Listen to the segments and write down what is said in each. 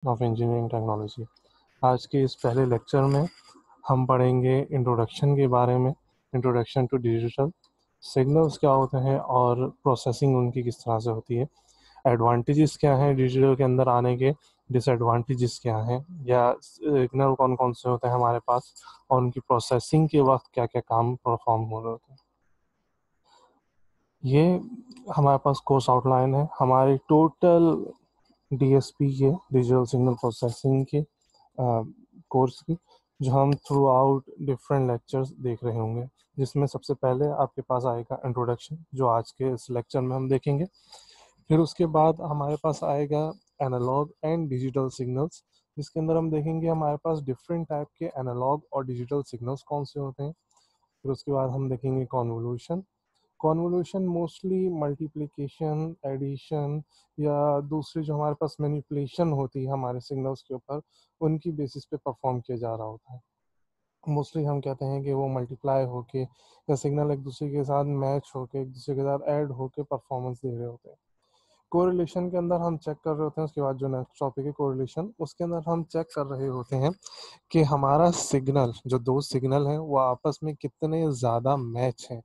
Of engineering technology. आज के इस पहले लेक्चर में हम पढ़ेंगे इंट्रोडक्शन के बारे में। इंट्रोडक्शन टू डिजिटल सिग्नल्स क्या होते हैं और प्रोसेसिंग उनकी किस तरह से होती है। एडवांटेजेस क्या हैं डिजिटल के अंदर आने के, डिसएडवांटेजेस क्या हैं, या सिग्नल कौन कौन से होते हैं हमारे पास और उनकी प्रोसेसिंग के वक्त क्या क्या काम परफॉर्म हो रहे होते हैं। ये हमारे पास कोर्स आउटलाइन है हमारे टोटल डीएसपी के, डिजिटल सिग्नल प्रोसेसिंग के कोर्स की, जो हम थ्रू आउट डिफरेंट लेक्चर्स देख रहे होंगे। जिसमें सबसे पहले आपके पास आएगा इंट्रोडक्शन, जो आज के इस लेक्चर में हम देखेंगे। फिर उसके बाद हमारे पास आएगा एनालॉग एंड डिजिटल सिग्नल्स, जिसके अंदर हम देखेंगे हमारे पास डिफरेंट टाइप के एनालॉग और डिजिटल सिग्नल्स कौन से होते हैं। फिर उसके बाद हम देखेंगे convolution. Convolution mostly multiplication, addition या दूसरी जो हमारे पास मैनिपुलेशन होती है हमारे सिग्नल्स के ऊपर, उनकी बेसिस पे परफॉर्म किया जा रहा होता है। मोस्टली हम कहते हैं कि वो मल्टीप्लाई होके या सिग्नल एक दूसरे के साथ मैच होके, एक दूसरे के साथ ऐड होके परफॉर्मेंस दे रहे होते हैं। कोरिलेशन के अंदर हम चेक कर रहे होते हैं, उसके बाद जो नेक्स्ट टॉपिक है कोरिलेशन, उसके अंदर हम चेक कर रहे होते हैं कि हमारा सिग्नल, जो दो सिग्नल हैं, वो आपस में कितने ज़्यादा मैच हैं,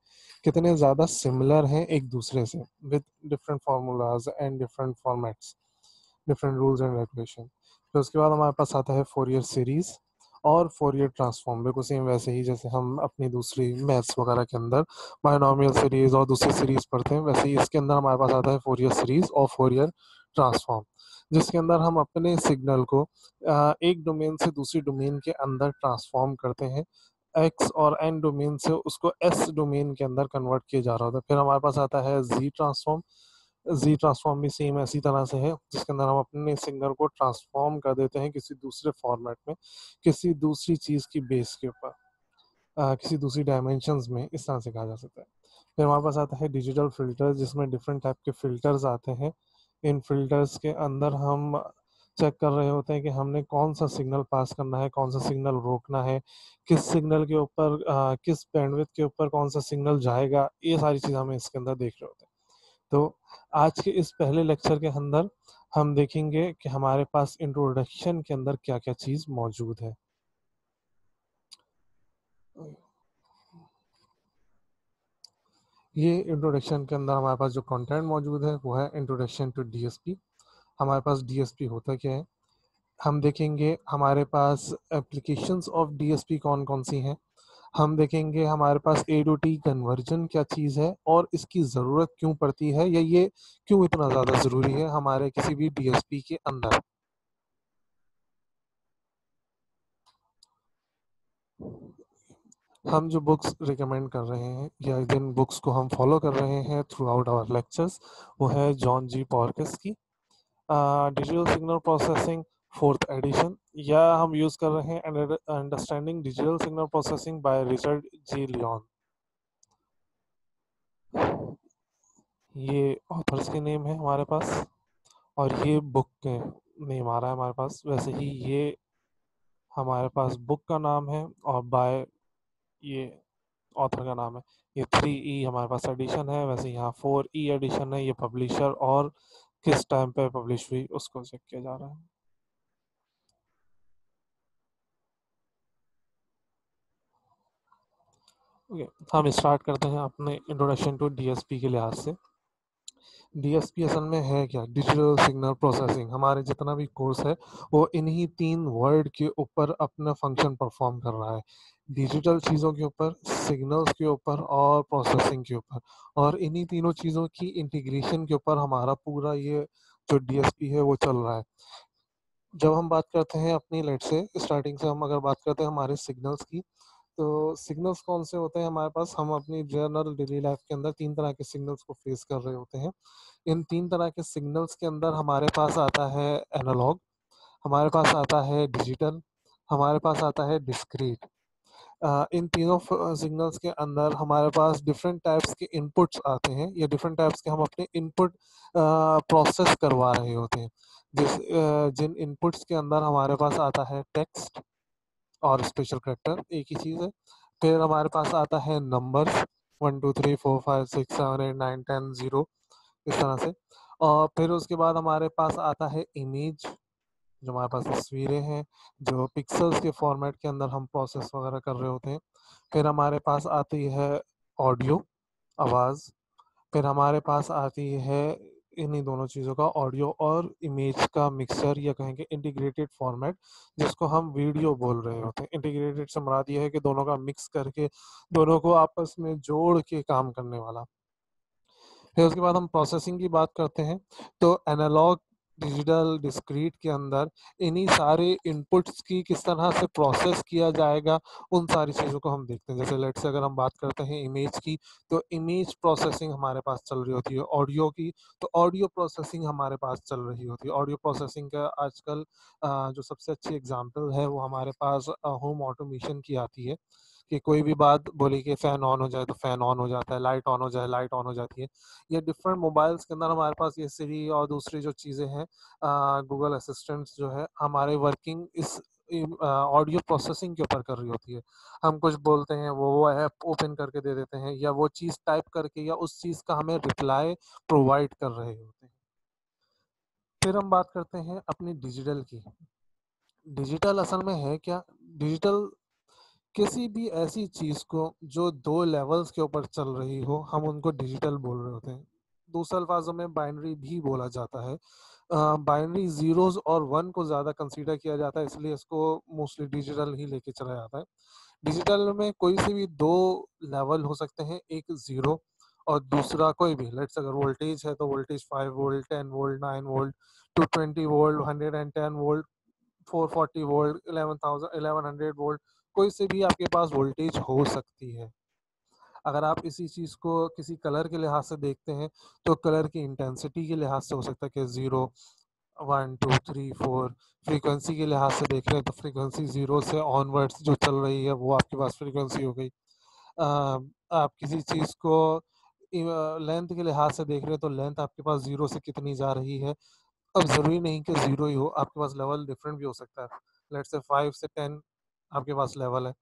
कितने ज़्यादा सिमिलर हैं एक दूसरे से, with different formulas and different formats, different rules and regulation. फिर उसके बाद हमारे पास आता है फोरियर सीरीज और फोरियर ट्रांसफॉर्म। बिल्कुल सेम वैसे ही जैसे हम अपनी दूसरी मैथ्स वगैरह के अंदर बायनॉमियल सीरीज और दूसरी सीरीज पढ़ते हैं, वैसे ही इसके अंदर हमारे पास आता है फोरियर सीरीज और फोरियर ट्रांसफॉर्म, जिसके अंदर हम अपने सिग्नल को एक डोमेन से दूसरी डोमेन के अंदर ट्रांसफॉर्म करते हैं। एक्स और एन डोमेन से उसको एस डोमेन के अंदर कन्वर्ट किया जा रहा होता है। फिर हमारे पास आता है जी ट्रांसफॉर्म। जी ट्रांसफॉर्म भी सेम ऐसी तरह से है, जिसके अंदर हम अपने सिग्नल को ट्रांसफॉर्म कर देते हैं किसी दूसरे फॉर्मेट में, किसी दूसरी चीज़ की बेस के ऊपर, किसी दूसरी डायमेंशंस में, इस तरह से कहा जा सकता है। फिर हमारे पास आता है डिजिटल फिल्टर, जिसमें डिफरेंट टाइप के फिल्टर्स आते हैं। इन फिल्टर्स के अंदर हम चेक कर रहे होते हैं कि हमने कौन सा सिग्नल पास करना है, कौन सा सिग्नल रोकना है, किस सिग्नल के ऊपर किस बैंडविड्थ के ऊपर कौन सा सिग्नल जाएगा, ये सारी चीज़ हमें इसके अंदर देख रहे होते हैं। तो आज के इस पहले लेक्चर के अंदर हम देखेंगे कि हमारे पास इंट्रोडक्शन के अंदर क्या क्या चीज़ मौजूद है। ये इंट्रोडक्शन के अंदर हमारे पास जो कंटेंट मौजूद है वो है इंट्रोडक्शन टू डीएसपी। हमारे पास डीएसपी होता क्या है, हम देखेंगे हमारे पास एप्लीकेशंस ऑफ डीएसपी कौन कौन सी हैं। हम देखेंगे हमारे पास ए टू टी कन्वर्जन क्या चीज़ है और इसकी ज़रूरत क्यों पड़ती है, या ये क्यों इतना ज़्यादा ज़रूरी है हमारे किसी भी डीएसपी के अंदर। हम जो बुक्स रिकमेंड कर रहे हैं या जिन बुक्स को हम फॉलो कर रहे हैं थ्रू आउट आवर लेक्चर्स, वो है जॉन जी पॉर्कस की digital signal processing fourth edition, या हम यूज़ कर रहे हैं understanding digital signal processing by Richard G Lyons. ये ऑथर्स के नेम है हमारे पास, और ये बुक के नेम आ रहा है हमारे पास। वैसे ही ये हमारे पास बुक का नाम है और बाय ये ऑथर का नाम है। ये 3E हमारे पास एडिशन है, वैसे यहाँ 4E एडिशन है। ये पब्लिशर और किस टाइम पे पब्लिश हुई उसको चेक किया जा रहा है। ओके, हम स्टार्ट करते हैं अपने इंट्रोडक्शन टू डीएसपी के लिहाज से। डीएसपी असल में है क्या, डिजिटल सिग्नल प्रोसेसिंग। हमारे जितना भी कोर्स है वो इन्हीं तीन वर्ड के ऊपर अपना फंक्शन परफॉर्म कर रहा है। डिजिटल चीज़ों के ऊपर, सिग्नल्स के ऊपर और प्रोसेसिंग के ऊपर, और इन्हीं तीनों चीज़ों की इंटीग्रेशन के ऊपर हमारा पूरा ये जो डीएसपी है वो चल रहा है। जब हम बात करते हैं अपनी लेट से स्टार्टिंग से, हम अगर बात करते हैं हमारे सिग्नल्स की, तो सिग्नल्स कौन से होते हैं हमारे पास। हम अपनी जनरल डेली लाइफ के अंदर तीन तरह के सिग्नल्स को फेस कर रहे होते हैं। इन तीन तरह के सिग्नल्स के अंदर हमारे पास आता है एनालॉग, हमारे पास आता है डिजिटल, हमारे पास आता है डिस्क्रीट। इन तीनों सिग्नल्स के अंदर हमारे पास डिफरेंट टाइप्स के इनपुट्स आते हैं, या डिफरेंट टाइप्स के हम अपने इनपुट प्रोसेस करवा रहे होते हैं। जिन इनपुट्स के अंदर हमारे पास आता है टेक्स्ट और स्पेशल कैरेक्टर, एक ही चीज़ है। फिर हमारे पास आता है नंबर्स, 1 2 3 4 5 6 7 8 9 10 0, इस तरह से। और फिर उसके बाद हमारे पास आता है इमेज, जो हमारे पास तस्वीरें हैं, जो पिक्सेल्स के फॉर्मेट के अंदर हम प्रोसेस वगैरह कर रहे होते हैं। फिर हमारे पास आती है ऑडियो, आवाज़। फिर हमारे पास आती है इन्हीं दोनों चीज़ों का, ऑडियो और इमेज का मिक्सचर, या कहेंगे इंटीग्रेटेड फॉर्मेट, जिसको हम वीडियो बोल रहे होते हैं। इंटीग्रेटेड से मुराद ये है कि दोनों का मिक्स करके, दोनों को आपस में जोड़ के काम करने वाला। फिर उसके बाद हम प्रोसेसिंग की बात करते हैं, तो एनालॉग, डिजिटल, डिस्क्रीट के अंदर इन्हीं सारे इनपुट्स की किस तरह से प्रोसेस किया जाएगा, उन सारी चीज़ों को हम देखते हैं। जैसे लेट्स से अगर हम बात करते हैं इमेज की, तो इमेज प्रोसेसिंग हमारे पास चल रही होती है। ऑडियो की, तो ऑडियो प्रोसेसिंग हमारे पास चल रही होती है। ऑडियो प्रोसेसिंग का आजकल जो सबसे अच्छी एग्जांपल है वो हमारे पास होम ऑटोमेशन की आती है, कि कोई भी बात बोली कि फ़ैन ऑन हो जाए तो फ़ैन ऑन हो जाता है, लाइट ऑन हो जाए लाइट ऑन हो जाती है। ये डिफरेंट मोबाइल्स के अंदर हमारे पास ये सिरी और दूसरी जो चीज़ें हैं, गूगल असिस्टेंट्स जो है, हमारे वर्किंग इस ऑडियो प्रोसेसिंग के ऊपर कर रही होती है। हम कुछ बोलते हैं, वो ऐप ओपन करके दे देते हैं, या वो चीज़ टाइप करके, या उस चीज़ का हमें रिप्लाई प्रोवाइड कर रहे होते हैं। फिर हम बात करते हैं अपनी डिजिटल की। डिजिटल असल में है क्या? डिजिटल किसी भी ऐसी चीज़ को जो 2 लेवल्स के ऊपर चल रही हो, हम उनको डिजिटल बोल रहे होते हैं। दूसरे अल्फाज़ों में बाइनरी भी बोला जाता है। बाइनरी ज़ीरोज़ और 1 को ज़्यादा कंसीडर किया जाता है, इसलिए इसको मोस्टली डिजिटल ही लेके चला जाता है। डिजिटल में कोई से भी 2 लेवल हो सकते हैं, एक 0 और दूसरा कोई भी। लेट्स अगर वोल्टेज है तो voltage 5 volt, 10 volt, 9 volt, 220 volt, 110 volt, 440 volt, 1100 volt, कोई से भी आपके पास वोल्टेज हो सकती है। अगर आप इसी चीज़ को किसी कलर के लिहाज से देखते हैं, तो कलर की इंटेंसिटी के लिहाज से हो सकता है कि 0, 1, 2, 3, 4। फ्रीक्वेंसी के लिहाज से देख रहे हैं तो फ्रीक्वेंसी 0 से ऑनवर्ड्स जो चल रही है वो आपके पास फ्रीक्वेंसी हो गई। आप किसी चीज़ को लेंथ के लिहाज से देख रहे हैं तो लेंथ आपके पास 0 से कितनी जा रही है। अब ज़रूरी नहीं कि 0 ही हो, आपके पास लेवल डिफरेंट भी हो सकता है। लेट्स से 5 से 10 आपके पास लेवल है,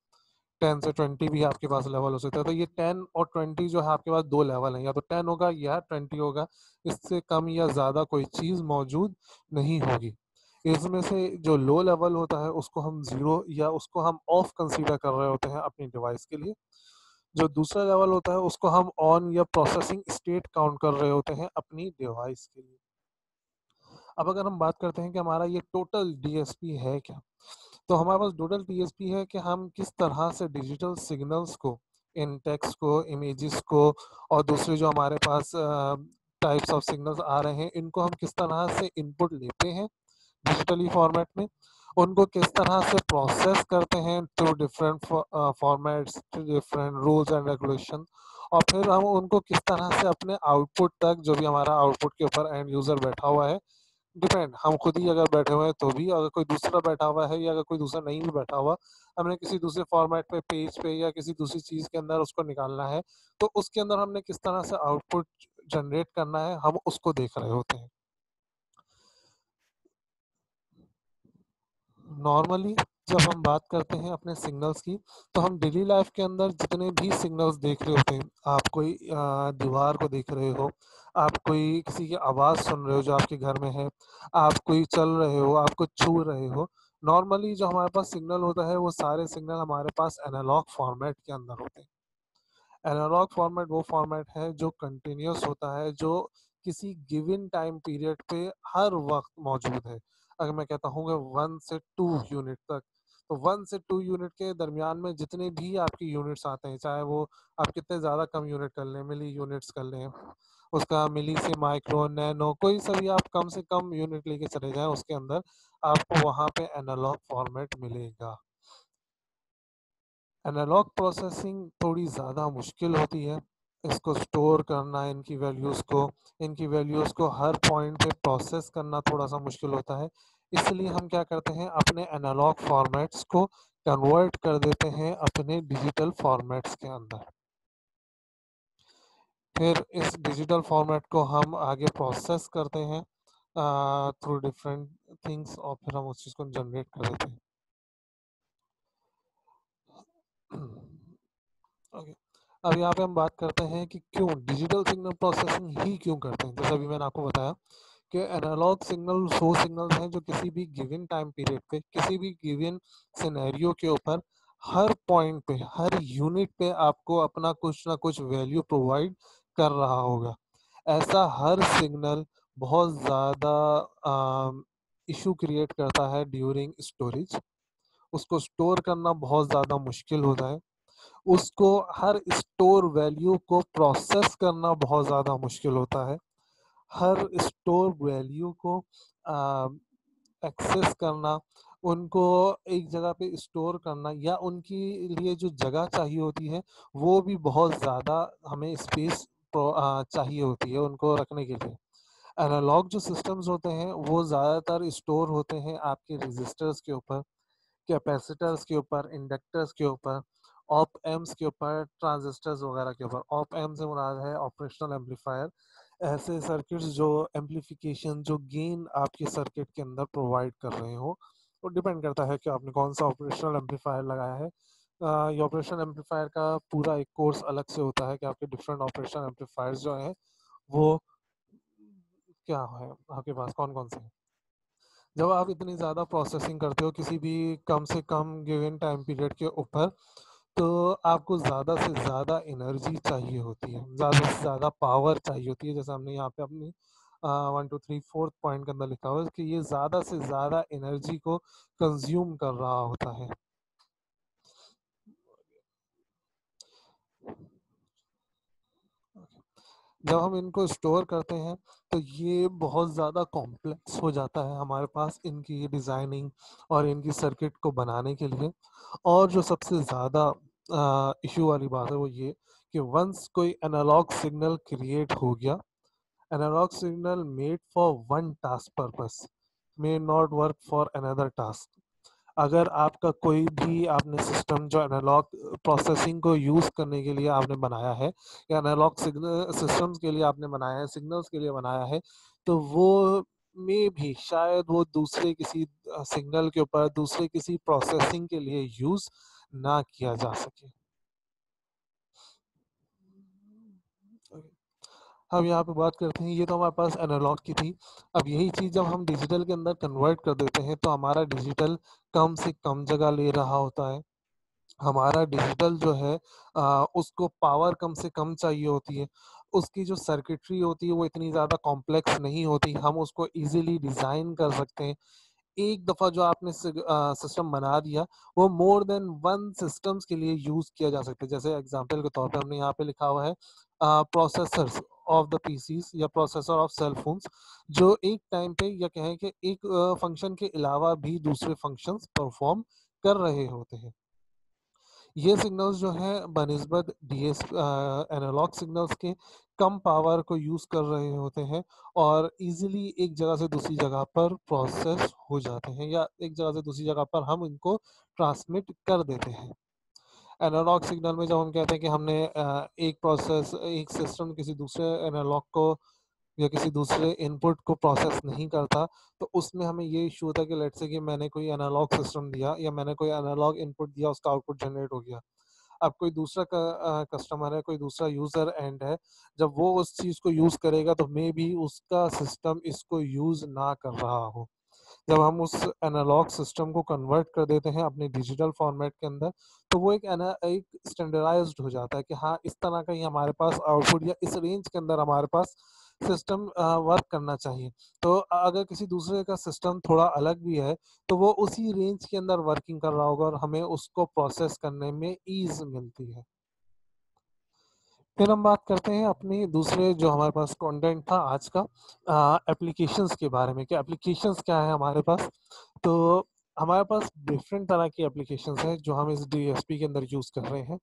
10 से 20 भी आपके पास लेवल हो सकता है। तो ये 10 और 20 जो है आपके पास 2 लेवल हैं, या तो 10 होगा या 20 होगा। इससे कम या ज़्यादा कोई चीज़ मौजूद नहीं होगी। इसमें से जो लो लेवल होता है उसको हम 0 या उसको हम ऑफ कंसीडर कर रहे होते हैं अपनी डिवाइस के लिए। जो दूसरा लेवल होता है उसको हम ऑन या प्रोसेसिंग स्टेट काउंट कर रहे होते हैं अपनी डिवाइस के लिए। अब अगर हम बात करते हैं कि हमारा ये टोटल डीएसपी है क्या, तो हमारे पास टोटल डीएसपी है कि हम किस तरह से डिजिटल सिग्नल्स को, इन टेक्स्ट को, इमेजेस को, और दूसरे जो हमारे पास टाइप्स ऑफ सिग्नल्स आ रहे हैं, इनको हम किस तरह से इनपुट लेते हैं डिजिटली फॉर्मेट में, उनको किस तरह से प्रोसेस करते हैं through different formats, different rules and regulation, और फिर हम उनको किस तरह से अपने आउटपुट तक, जो भी हमारा आउटपुट के ऊपर एंड यूज़र बैठा हुआ है, डिपेंड, हम खुद ही अगर बैठे हुए हैं तो भी, अगर कोई दूसरा बैठा हुआ है, या अगर कोई दूसरा नहीं भी बैठा हुआ, हमने किसी दूसरे फॉर्मेट पे, पेज पे, या किसी दूसरी चीज़ के अंदर उसको निकालना है, तो उसके अंदर हमने किस तरह से आउटपुट जनरेट करना है, हम उसको देख रहे होते हैं। नॉर्मली जब हम बात करते हैं अपने सिग्नल्स की, तो हम डेली लाइफ के अंदर जितने भी सिग्नल्स देख रहे होते हैं, आप कोई दीवार को देख रहे हो, आप कोई किसी की आवाज़ सुन रहे हो जो आपके घर में है, आप कोई चल रहे हो, आप कुछ छू रहे हो, नॉर्मली जो हमारे पास सिग्नल होता है वो सारे सिग्नल हमारे पास एनालॉग फॉर्मेट के अंदर होते हैं। एनालॉग फॉर्मेट वो फॉर्मेट है जो कंटिन्यूअस होता है, जो किसी गिवन टाइम पीरियड पे हर वक्त मौजूद है। अगर मैं कहता हूँ कि 1 से 2 यूनिट तक, तो 1 से 2 यूनिट के दरमियान में जितने भी आपकी यूनिट्स आते हैं, चाहे वो आप कितने ज़्यादा कम यूनिट कर लें, मिली यूनिट्स कर लें, उसका मिली से माइक्रो, नैनो, कोई सा भी आप कम से कम यूनिट लेके चले जाएं, उसके अंदर आपको वहाँ पे एनालॉग फॉर्मेट मिलेगा। एनालॉग प्रोसेसिंग थोड़ी ज़्यादा मुश्किल होती है, इसको स्टोर करना, इनकी वैल्यूज़ को हर पॉइंट पे प्रोसेस करना थोड़ा सा मुश्किल होता है। इसलिए हम क्या करते हैं, अपने एनालॉग फॉर्मेट्स को कन्वर्ट कर देते हैं अपने डिजिटल फॉर्मेट्स के अंदर। फिर इस डिजिटल फॉर्मेट को हम आगे प्रोसेस करते हैं थ्रू डिफरेंट थिंग्स, और फिर हम उस चीज़ को जनरेट कर देते हैं। ओके, अब यहाँ पे हम बात करते हैं कि क्यों डिजिटल सिग्नल प्रोसेसिंग ही क्यों करते हैं। जैसे अभी मैंने आपको बताया कि एनालॉग सिग्नल वो सिग्नल्स हैं जो किसी भी गिवन टाइम पीरियड पे किसी भी गिवन सिनेरियो के ऊपर हर पॉइंट पे हर यूनिट पे आपको अपना कुछ ना कुछ वैल्यू प्रोवाइड कर रहा होगा। ऐसा हर सिग्नल बहुत ज़्यादा इशू क्रिएट करता है ड्यूरिंग स्टोरेज। उसको स्टोर करना बहुत ज़्यादा मुश्किल होता है। उसको हर स्टोर वैल्यू को प्रोसेस करना बहुत ज़्यादा मुश्किल होता है। हर स्टोर वैल्यू को एक्सेस करना, उनको एक जगह पे स्टोर करना या उनके लिए जो जगह चाहिए होती है, वो भी बहुत ज़्यादा हमें स्पेस चाहिए होती है उनको रखने के लिए। एनालॉग जो सिस्टम्स होते हैं, वो ज़्यादातर स्टोर होते हैं आपके रजिस्टर्स के ऊपर, कैपेसिटर्स के ऊपर, इंडक्टर्स के ऊपर, ऑप एम्प्स के ऊपर, ट्रांजिस्टर्स वगैरह के ऊपर। ऑप एम्प से मुराद है ऑपरेशनल एम्पलीफायर, ऐसे सर्किट्स जो एम्पलीफिकेशन जो गेन आपके सर्किट के अंदर प्रोवाइड कर रहे हो। वो डिपेंड करता है कि आपने कौन सा ऑपरेशनल एम्पलीफायर लगाया है। ये ऑपरेशनल एम्पलीफायर का पूरा एक कोर्स अलग से होता है कि आपके डिफरेंट ऑपरेशनल एम्पलीफायर्स जो हैं वो क्या है आपके पास कौन कौन से हैं। जब आप इतनी ज़्यादा प्रोसेसिंग करते हो किसी भी कम से कम गिवन टाइम पीरियड के ऊपर, तो आपको ज़्यादा से ज़्यादा एनर्जी चाहिए होती है, ज़्यादा से ज़्यादा पावर चाहिए होती है। जैसे हमने यहाँ पे अपनी 1 2 3 4th पॉइंट के अंदर लिखा हुआ है कि ये ज़्यादा से ज़्यादा एनर्जी को कंज्यूम कर रहा होता है। जब हम इनको स्टोर करते हैं तो ये बहुत ज़्यादा कॉम्प्लेक्स हो जाता है हमारे पास इनकी डिज़ाइनिंग और इनकी सर्किट को बनाने के लिए। और जो सबसे ज़्यादा इशू वाली बात है वो ये कि वंस कोई एनालॉग सिग्नल क्रिएट हो गया, analogue signal made for one task purpose may not work for another task. अगर आपका कोई भी आपने सिस्टम जो एनालॉग प्रोसेसिंग को यूज़ करने के लिए आपने बनाया है या एनालॉग सिग्नल सिस्टम्स के लिए आपने बनाया है, सिग्नल्स के लिए बनाया है, तो वो में भी शायद वो दूसरे किसी सिग्नल के ऊपर दूसरे किसी प्रोसेसिंग के लिए यूज़ ना किया जा सके। हम यहाँ पे बात करते हैं, ये तो हमारे पास एनालॉग की थी। अब यही चीज़ जब हम डिजिटल के अंदर कन्वर्ट कर देते हैं तो हमारा डिजिटल कम से कम जगह ले रहा होता है। हमारा डिजिटल जो है उसको पावर कम से कम चाहिए होती है। उसकी जो सर्किटरी होती है वो इतनी ज़्यादा कॉम्प्लेक्स नहीं होती। हम उसको ईज़िली डिज़ाइन कर सकते हैं। एक दफ़ा जो आपने सिस्टम बना दिया, वो मोर देन वन सिस्टम्स के लिए यूज़ किया जा सकता है। जैसे एग्ज़ाम्पल के तौर पे हमने यहाँ पे लिखा हुआ है प्रोसेसर्स ऑफ द पीसीज़ या प्रोसेसर ऑफ सेल फोन्स, जो एक टाइम पे या कहें कि एक फ़ंक्शन के अलावा भी दूसरे फ़ंक्शंस परफ़ॉर्म कर रहे होते हैं। ये सिग्नल्स जो हैं बनिस्बत एनालॉग सिग्नल्स के कम पावर को यूज़ कर रहे होते हैं और इजीली एक जगह से दूसरी जगह पर प्रोसेस हो जाते हैं या एक जगह से दूसरी जगह पर हम इनको ट्रांसमिट कर देते हैं। एनालॉग सिग्नल में जब हम कहते हैं कि हमने एक सिस्टम किसी दूसरे एनालॉग को या किसी दूसरे इनपुट को प्रोसेस नहीं करता, तो उसमें हमें ये इश्यू होता है कि लेट्स से कि मैंने कोई एनालॉग सिस्टम दिया या मैंने कोई एनालॉग इनपुट दिया, उसका आउटपुट जनरेट हो गया। अब कोई दूसरा कस्टमर है, कोई दूसरा यूज़र एंड है, जब वो उस चीज़ को यूज़ करेगा तो मेबी उसका सिस्टम इसको यूज़ ना कर रहा हो। जब हम उस एनालॉग सिस्टम को कन्वर्ट कर देते हैं अपने डिजिटल फॉर्मेट के अंदर, तो वो एक स्टैंडर्डाइज़्ड हो जाता है कि हाँ, इस तरह का ही हमारे पास आउटपुट या इस रेंज के अंदर हमारे पास सिस्टम वर्क करना चाहिए। तो अगर किसी दूसरे का सिस्टम थोड़ा अलग भी है, तो वो उसी रेंज के अंदर वर्किंग कर रहा होगा और हमें उसको प्रोसेस करने में ईज़ मिलती है। फिर हम बात करते हैं अपनी दूसरे जो हमारे पास कंटेंट था आज का एप्लीकेशंस के बारे में कि एप्लीकेशंस क्या है हमारे पास। तो हमारे पास डिफरेंट तरह की एप्लीकेशंस हैं जो हम इस डीएसपी के अंदर यूज़ कर रहे हैं।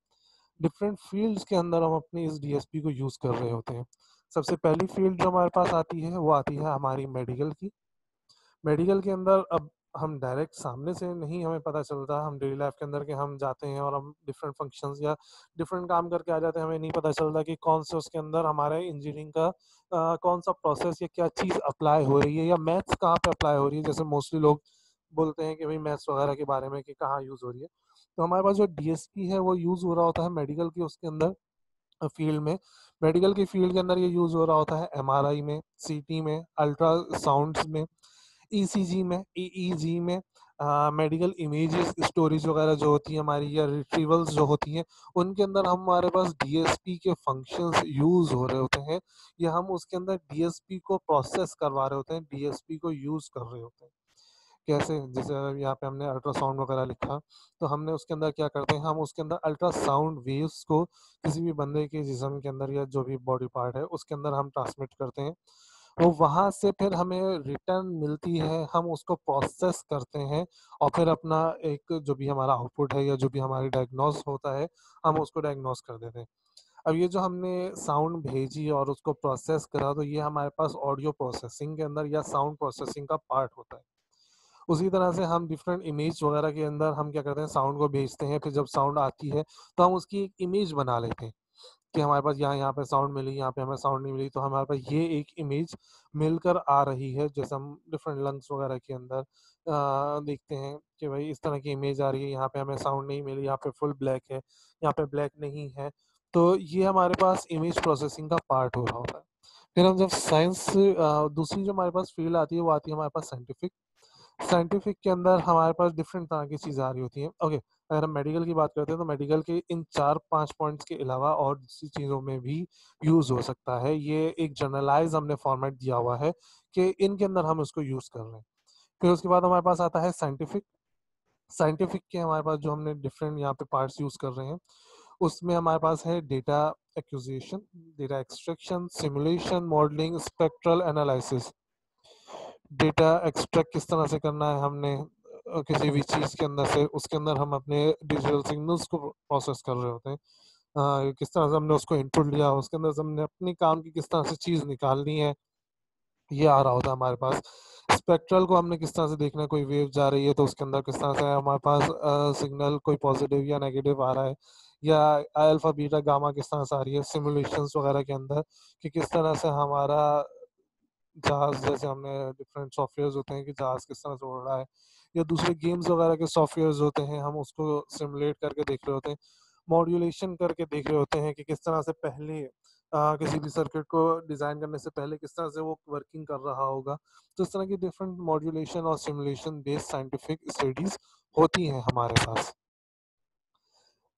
डिफरेंट फील्ड्स के अंदर हम अपनी इस डीएसपी को यूज़ कर रहे होते हैं। सबसे पहली फील्ड जो हमारे पास आती है वो आती है हमारी मेडिकल की। मेडिकल के अंदर अब हम डायरेक्ट सामने से नहीं हमें पता चलता, हम डेली लाइफ के अंदर के हम जाते हैं और हम डिफरेंट फंक्शंस या डिफरेंट काम करके आ जाते हैं, हमें नहीं पता चलता कि कौन से उसके अंदर हमारे इंजीनियरिंग का कौन सा प्रोसेस या क्या चीज़ अप्लाई हो रही है या मैथ्स कहाँ पे अप्लाई हो रही है। जैसे मोस्टली लोग बोलते हैं कि भाई मैथ्स वगैरह के बारे में कि कहाँ यूज़ हो रही है। तो हमारे पास जो डीएसपी है वो यूज़ हो रहा होता है मेडिकल की उसके अंदर। फील्ड में, मेडिकल की फील्ड के अंदर ये यूज़ हो रहा होता है एमआरआई में, सीटी में, अल्ट्रासाउंड्स में, ईसीजी में, ईईजी में, मेडिकल इमेजेस स्टोरेज वगैरह जो होती है हमारी या रिट्रीवल्स जो होती हैं, उनके अंदर हमारे पास डीएसपी के फंक्शंस यूज़ हो रहे होते हैं या हम उसके अंदर डीएसपी को प्रोसेस करवा रहे होते हैं, डीएसपी को यूज़ कर रहे होते हैं। कैसे? जैसे अगर यहाँ पे हमने अल्ट्रासाउंड वगैरह लिखा, तो हमने उसके अंदर क्या करते हैं, हम उसके अंदर अल्ट्रासाउंड वेव्स को किसी भी बंदे के जिस्म के अंदर या जो भी बॉडी पार्ट है, उसके अंदर हम ट्रांसमिट करते हैं। वो वहाँ से फिर हमें रिटर्न मिलती है, हम उसको प्रोसेस करते हैं और फिर अपना एक जो भी हमारा आउटपुट है या जो भी हमारी डायग्नोस होता है, हम उसको डायग्नोस कर देते हैं। अब ये जो हमने साउंड भेजी और उसको प्रोसेस करा, तो ये हमारे पास ऑडियो प्रोसेसिंग के अंदर या साउंड प्रोसेसिंग का पार्ट होता है। उसी तरह से हम डिफरेंट इमेज वगैरह के अंदर हम क्या करते हैं, साउंड को भेजते हैं, फिर जब साउंड आती है तो हम उसकी एक इमेज बना लेते हैं कि हमारे पास यहाँ यहाँ पे साउंड मिली, यहाँ पे हमें साउंड नहीं मिली, तो हमारे पास ये एक इमेज मिलकर आ रही है। जैसे हम डिफरेंट लंग्स वगैरह के अंदर देखते हैं कि भाई इस तरह की इमेज आ रही है, यहाँ पे हमें साउंड नहीं मिली, यहाँ पे फुल ब्लैक है, यहाँ पे ब्लैक नहीं है। तो ये हमारे पास इमेज प्रोसेसिंग का पार्ट हो रहा होता है। फिर हम जब साइंस दूसरी जो हमारे पास फील्ड आती है, वो आती है हमारे पास साइंटिफिक। साइंटिफिक के अंदर हमारे पास डिफरेंट तरह की चीज़ें आ रही होती हैं। ओके, अगर हम मेडिकल की बात करते हैं तो मेडिकल के इन 4-5 पॉइंट्स के अलावा और दूसरी चीज़ों में भी यूज़ हो सकता है। ये एक जनरलाइज़ हमने फॉर्मेट दिया हुआ है कि इनके अंदर हम इसको यूज़ कर रहे हैं। फिर उसके बाद हमारे पास आता है साइंटिफिक। साइंटिफिक के हमारे पास जो हमने डिफरेंट यहाँ पे पार्ट्स यूज़ कर रहे हैं, उसमें हमारे पास है data acquisition, data extraction, simulation, modelling, spectral analysis. Data extract किस तरह से करना है हमने किसी भी चीज़ के अंदर से, उसके अंदर हम अपने डिजिटल सिग्नल्स को प्रोसेस कर रहे होते हैं। किस तरह से हमने उसको इनपुट लिया, उसके अंदर से हमने अपनी काम की किस तरह से चीज़ निकालनी है, ये आ रहा होता है हमारे पास। स्पेक्ट्रल को हमने किस तरह से देखना है, कोई वेव जा रही है तो उसके अंदर किस तरह से हमारे पास सिग्नल कोई पॉजिटिव या नेगेटिव आ रहा है, या अल्फा बीटा गामा किस तरह से आ रही है सिमुलेशंस वगैरह के अंदर, कि किस तरह से हमारा जहाज, जैसे हमने डिफरेंट सॉफ्टवेयर्स होते हैं कि जहाज किस तरह से उड़ रहा है, या दूसरे गेम्स वगैरह के सॉफ्टवेयर्स होते हैं, हम उसको सिमुलेट करके देख रहे होते हैं, मॉड्यूलेशन करके देख रहे होते हैं कि किस तरह से पहले किसी भी सर्किट को डिज़ाइन करने से पहले किस तरह से वो वर्किंग कर रहा होगा। तो इस तरह की डिफरेंट मॉड्यूलेशन और सिमुलेशन बेस्ड साइंटिफिक स्टडीज़ होती हैं हमारे पास।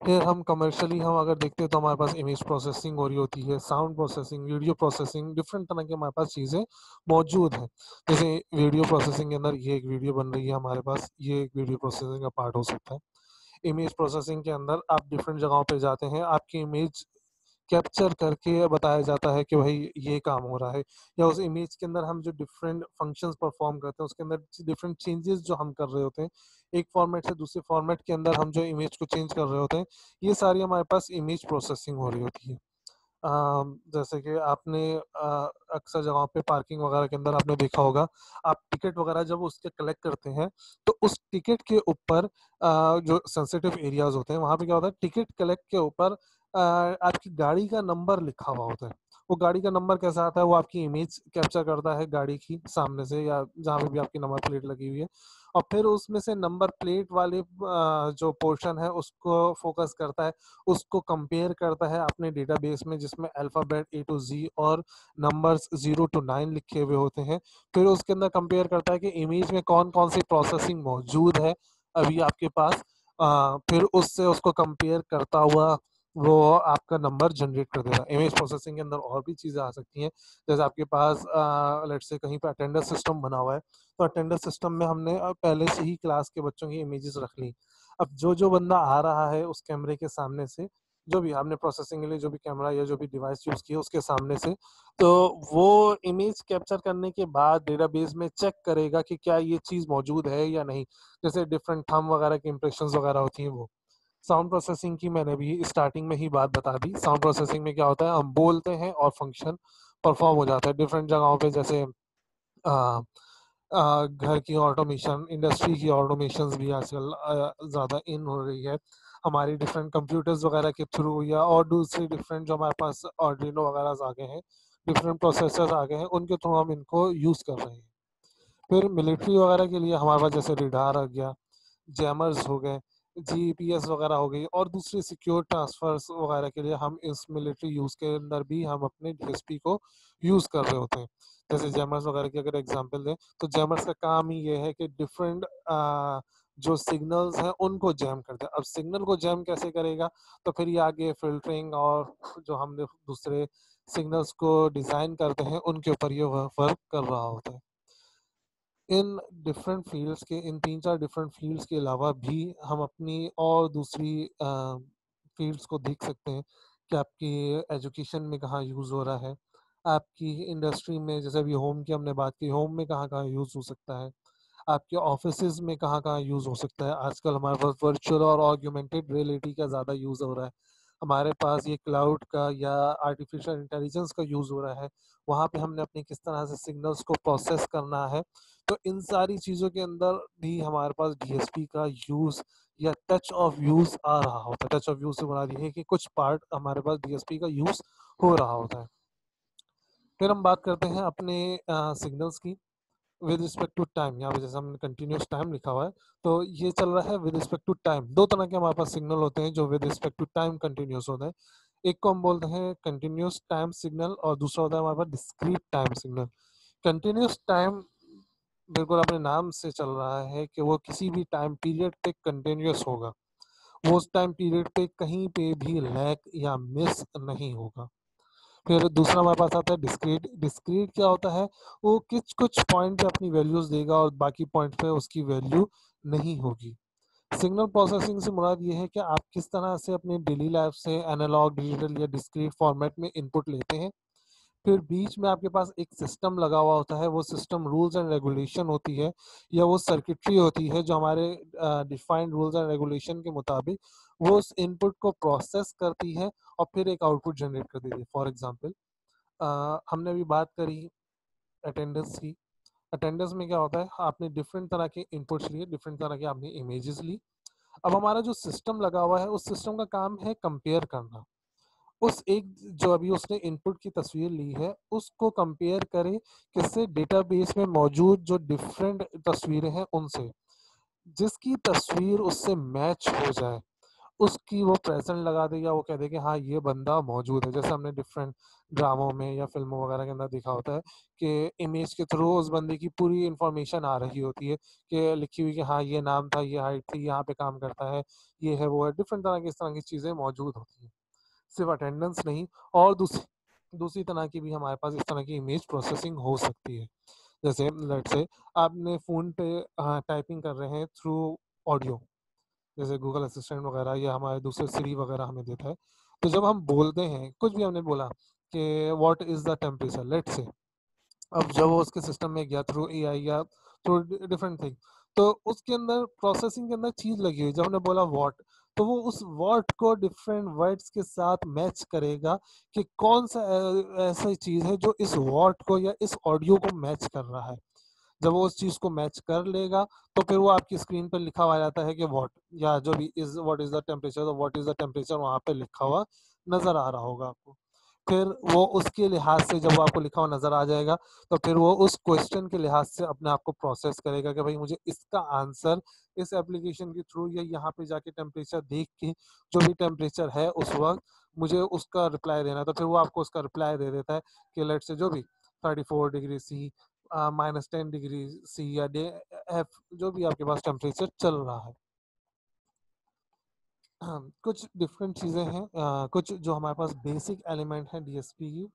फिर हम कमर्शियली हम अगर देखते हैं तो हमारे पास इमेज प्रोसेसिंग हो रही होती है, sound processing, video processing, different तरह की हमारे पास चीज़ें मौजूद हैं। जैसे वीडियो प्रोसेसिंग के अंदर ये एक वीडियो बन रही है हमारे पास, ये एक वीडियो प्रोसेसिंग का पार्ट हो सकता है। इमेज प्रोसेसिंग के अंदर आप डिफरेंट जगहों पे जाते हैं, आपकी इमेज कैप्चर करके बताया जाता है कि भाई ये काम हो रहा है, या उस इमेज के अंदर हम जो डिफरेंट फंक्शंस परफॉर्म करते हैं उसके अंदर डिफरेंट चेंजेस जो हम कर रहे होते हैं, एक फॉर्मेट से दूसरे फॉर्मेट के अंदर हम जो इमेज को चेंज कर रहे होते हैं, ये सारी हमारे पास इमेज प्रोसेसिंग हो रही होती है। जैसे कि आपने अक्सर जगहों पे पार्किंग वगैरह के अंदर आपने देखा होगा, आप टिकट वगैरह जब उसके कलेक्ट करते हैं, तो उस टिकट के ऊपर जो सेंसिटिव एरियाज़ होते हैं, वहाँ पे क्या होता है, टिकट कलेक्ट के ऊपर आपकी गाड़ी का नंबर लिखा हुआ होता है। वो गाड़ी का नंबर कैसा आता है, वो आपकी इमेज कैप्चर करता है गाड़ी की सामने से या जहाँ पे भी आपकी नंबर प्लेट लगी हुई है, और फिर उसमें से नंबर प्लेट वाले जो पोर्शन है उसको फ़ोकस करता है, उसको कंपेयर करता है अपने डेटाबेस में जिसमें अल्फ़ाबेट ए टू ज़ी और नंबर्स 0 टू 9 लिखे हुए होते हैं। फिर उसके अंदर कंपेयर करता है कि इमेज में कौन-कौन सी प्रोसेसिंग मौजूद है अभी आपके पास। फिर उससे उसको कंपेयर करता हुआ वो आपका नंबर जनरेट कर देगा। इमेज प्रोसेसिंग के अंदर और भी चीज़ें आ सकती हैं। जैसे आपके पास लेट्स से कहीं पे अटेंडेंस सिस्टम बना हुआ है, तो अटेंडेंस सिस्टम में हमने पहले से ही क्लास के बच्चों की इमेजेस रख ली। अब जो बंदा आ रहा है उस कैमरे के सामने से, जो भी आपने प्रोसेसिंग के लिए जो भी कैमरा या जो भी डिवाइस यूज़ किया उसके सामने से, तो वो इमेज कैप्चर करने के बाद डेटाबेस में चेक करेगा कि क्या ये चीज़ मौजूद है या नहीं। जैसे डिफरेंट थंब वगैरह की इंप्रेशंस वगैरह होती हैं वो। साउंड प्रोसेसिंग की मैंने भी स्टार्टिंग में ही बात बता दी। साउंड प्रोसेसिंग में क्या होता है, हम बोलते हैं और फंक्शन परफॉर्म हो जाता है डिफरेंट जगहों पे। जैसे अ घर की ऑटोमेशन, इंडस्ट्री की ऑटोमेशंस भी आजकल ज़्यादा इन हो रही है। हमारी डिफरेंट कंप्यूटर्स वगैरह के थ्रू, या और दूसरी डिफरेंट जो हमारे पास आर्डिनो वगैरह आ गए हैं, डिफरेंट प्रोसेसर्स आ गए हैं, उनके थ्रू हम इनको यूज़ कर रहे हैं। फिर मिलिट्री वगैरह के लिए हमारे पास जैसे रडार आ गया, जैमर्स हो गए, जीपीएस वगैरह हो गई और दूसरे सिक्योर ट्रांसफर्स वगैरह के लिए हम इस मिलिट्री यूज़ के अंदर भी हम अपने डीएसपी को यूज़ कर रहे होते हैं। जैसे जैमर्स वगैरह की अगर एग्जांपल दें तो जैमर्स का काम ही ये है कि डिफरेंट जो सिग्नल्स हैं उनको जैम करते हैं। अब सिग्नल को जैम कैसे करेगा, तो फिर ये आगे फिल्टरिंग और जो हम दूसरे सिग्नल्स को डिज़ाइन करते हैं उनके ऊपर ये वर्क कर रहा होता है। इन डिफरेंट फील्ड्स के इन 3-4 डिफरेंट फील्ड्स के अलावा भी हम अपनी और दूसरी फील्ड्स को देख सकते हैं कि आपकी एजुकेशन में कहाँ यूज़ हो रहा है, आपकी इंडस्ट्री में जैसे अभी होम की हमने बात की, होम में कहाँ-कहाँ यूज़ हो सकता है, आपके ऑफिसेज़ में कहाँ-कहाँ यूज़ हो सकता है। आजकल हमारे पास वर्चुअल और ऑगमेंटेड रियलिटी का ज़्यादा यूज़ हो रहा है। हमारे पास ये क्लाउड का या आर्टिफिशियल इंटेलिजेंस का यूज़ हो रहा है। वहाँ पे हमने अपनी किस तरह से सिग्नल्स को प्रोसेस करना है। तो इन सारी चीज़ों के अंदर भी हमारे पास डीएसपी का यूज़ या टच ऑफ यूज़ आ रहा होता है। टच ऑफ यूज़ से मुराद ये है कि कुछ पार्ट हमारे पास डीएसपी का यूज़ हो रहा होता है। फिर हम बात करते हैं अपने सिग्नल्स की विद रिस्पेक्ट टू टाइम। यहाँ पे जैसे हमने कंटिन्यूस टाइम लिखा हुआ है, तो ये चल रहा है विद रिस्पेक्ट टू टाइम। 2 तरह के हमारे पास सिग्नल होते हैं जो with respect to time continuous होते हैं। एक को हम बोलते हैं कंटिन्यूस टाइम सिग्नल और दूसरा होता है हमारे पास discrete time signal. Continuous time बिल्कुल अपने नाम से चल रहा है कि वो किसी भी टाइम पीरियड पे कंटिन्यूस होगा। वो उस टाइम पीरियड पे कहीं पे भी लैग या मिस नहीं होगा। फिर दूसरा हमारे पास आता है डिस्क्रीट। डिस्क्रीट क्या होता है, वो कुछ कुछ पॉइंट पे अपनी वैल्यूज देगा और बाकी पॉइंट पे उसकी वैल्यू नहीं होगी। सिग्नल प्रोसेसिंग से मुराद ये है कि आप किस तरह से अपने डेली लाइफ से एनालॉग डिजिटल या डिस्क्रीट फॉर्मेट में इनपुट लेते हैं, फिर बीच में आपके पास एक सिस्टम लगा हुआ होता है। वो सिस्टम रूल्स एंड रेगुलेशन होती है या वो सर्किटरी होती है जो हमारे डिफाइंड रूल्स एंड रेगुलेशन के मुताबिक वो उस इनपुट को प्रोसेस करती है और फिर एक आउटपुट जनरेट कर देती है। फॉर एग्जांपल हमने अभी बात करी अटेंडेंस की। अटेंडेंस में क्या होता है, आपने डिफरेंट तरह के इनपुट्स लिए, डिफरेंट तरह के आपने इमेजेस ली। अब हमारा जो सिस्टम लगा हुआ है उस सिस्टम का काम है कंपेयर करना। उस एक जो अभी उसने इनपुट की तस्वीर ली है उसको कंपेयर करें किससे, डेटाबेस में मौजूद जो डिफरेंट तस्वीरें हैं उनसे। जिसकी तस्वीर उससे मैच हो जाए उसकी वो प्रेजेंट लगा दे या वो कह दे कि हाँ ये बंदा मौजूद है। जैसे हमने डिफरेंट ड्रामों में या फिल्मों वगैरह के अंदर देखा होता है कि इमेज के थ्रू उस बंदे की पूरी इंफॉर्मेशन आ रही होती है कि लिखी हुई कि हाँ ये नाम था, ये हाइट थी, यहाँ पे काम करता है, ये है वो है। डिफरेंट तरह की इस तरह की चीज़ें मौजूद होती हैं। सिर्फ अटेंडेंस नहीं, और दूसरी दूसरी तरह की भी हमारे पास इस तरह की इमेज प्रोसेसिंग हो सकती है। जैसे लेट्स से आपने फ़ोन पे टाइपिंग कर रहे हैं थ्रू ऑडियो, जैसे गूगल असिस्टेंट वगैरह या हमारे दूसरे सिरी वगैरह हमें देता है। तो जब हम बोलते हैं, कुछ भी हमने बोला कि what is the temperature let's say, अब जब वो उसके सिस्टम में गया थ्रू एआई या थ्रू डिफरेंट थिंग, तो उसके अंदर प्रोसेसिंग के अंदर चीज लगी हुई, जब हमने बोला व्हाट, तो वो उस वर्ड को डिफरेंट वर्ड्स के साथ मैच करेगा कि कौन सा ऐसा चीज है जो इस वर्ड को या इस ऑडियो को मैच कर रहा है। जब वो उस चीज को मैच कर लेगा तो फिर वो आपकी स्क्रीन पर लिखा हुआ जाता है कि व्हाट, या जो भी is what is the temperature, तो व्हाट इज द टेम्परेचर वहां पे लिखा हुआ नजर आ रहा होगा आपको। फिर वो उसके लिहाज से जब वो आपको लिखा हुआ नजर आ जाएगा तो फिर वो उस क्वेश्चन के लिहाज से अपने आप को प्रोसेस करेगा कि भाई मुझे इसका आंसर इस एप्लीकेशन के थ्रू या यहाँ पे जाके टेम्परेचर देख के जो भी टेम्परेचर है उस वक्त मुझे उसका रिप्लाई देना है। तो फिर वो आपको उसका रिप्लाई दे देता है कि लेट से जो भी 34 डिग्री सी, -10 डिग्री सी या डे एफ, जो भी आपके पास टेम्परेचर चल रहा है। कुछ डिफरेंट चीज़ें हैं, कुछ जो हमारे पास बेसिक एलिमेंट हैं डीएसपी की,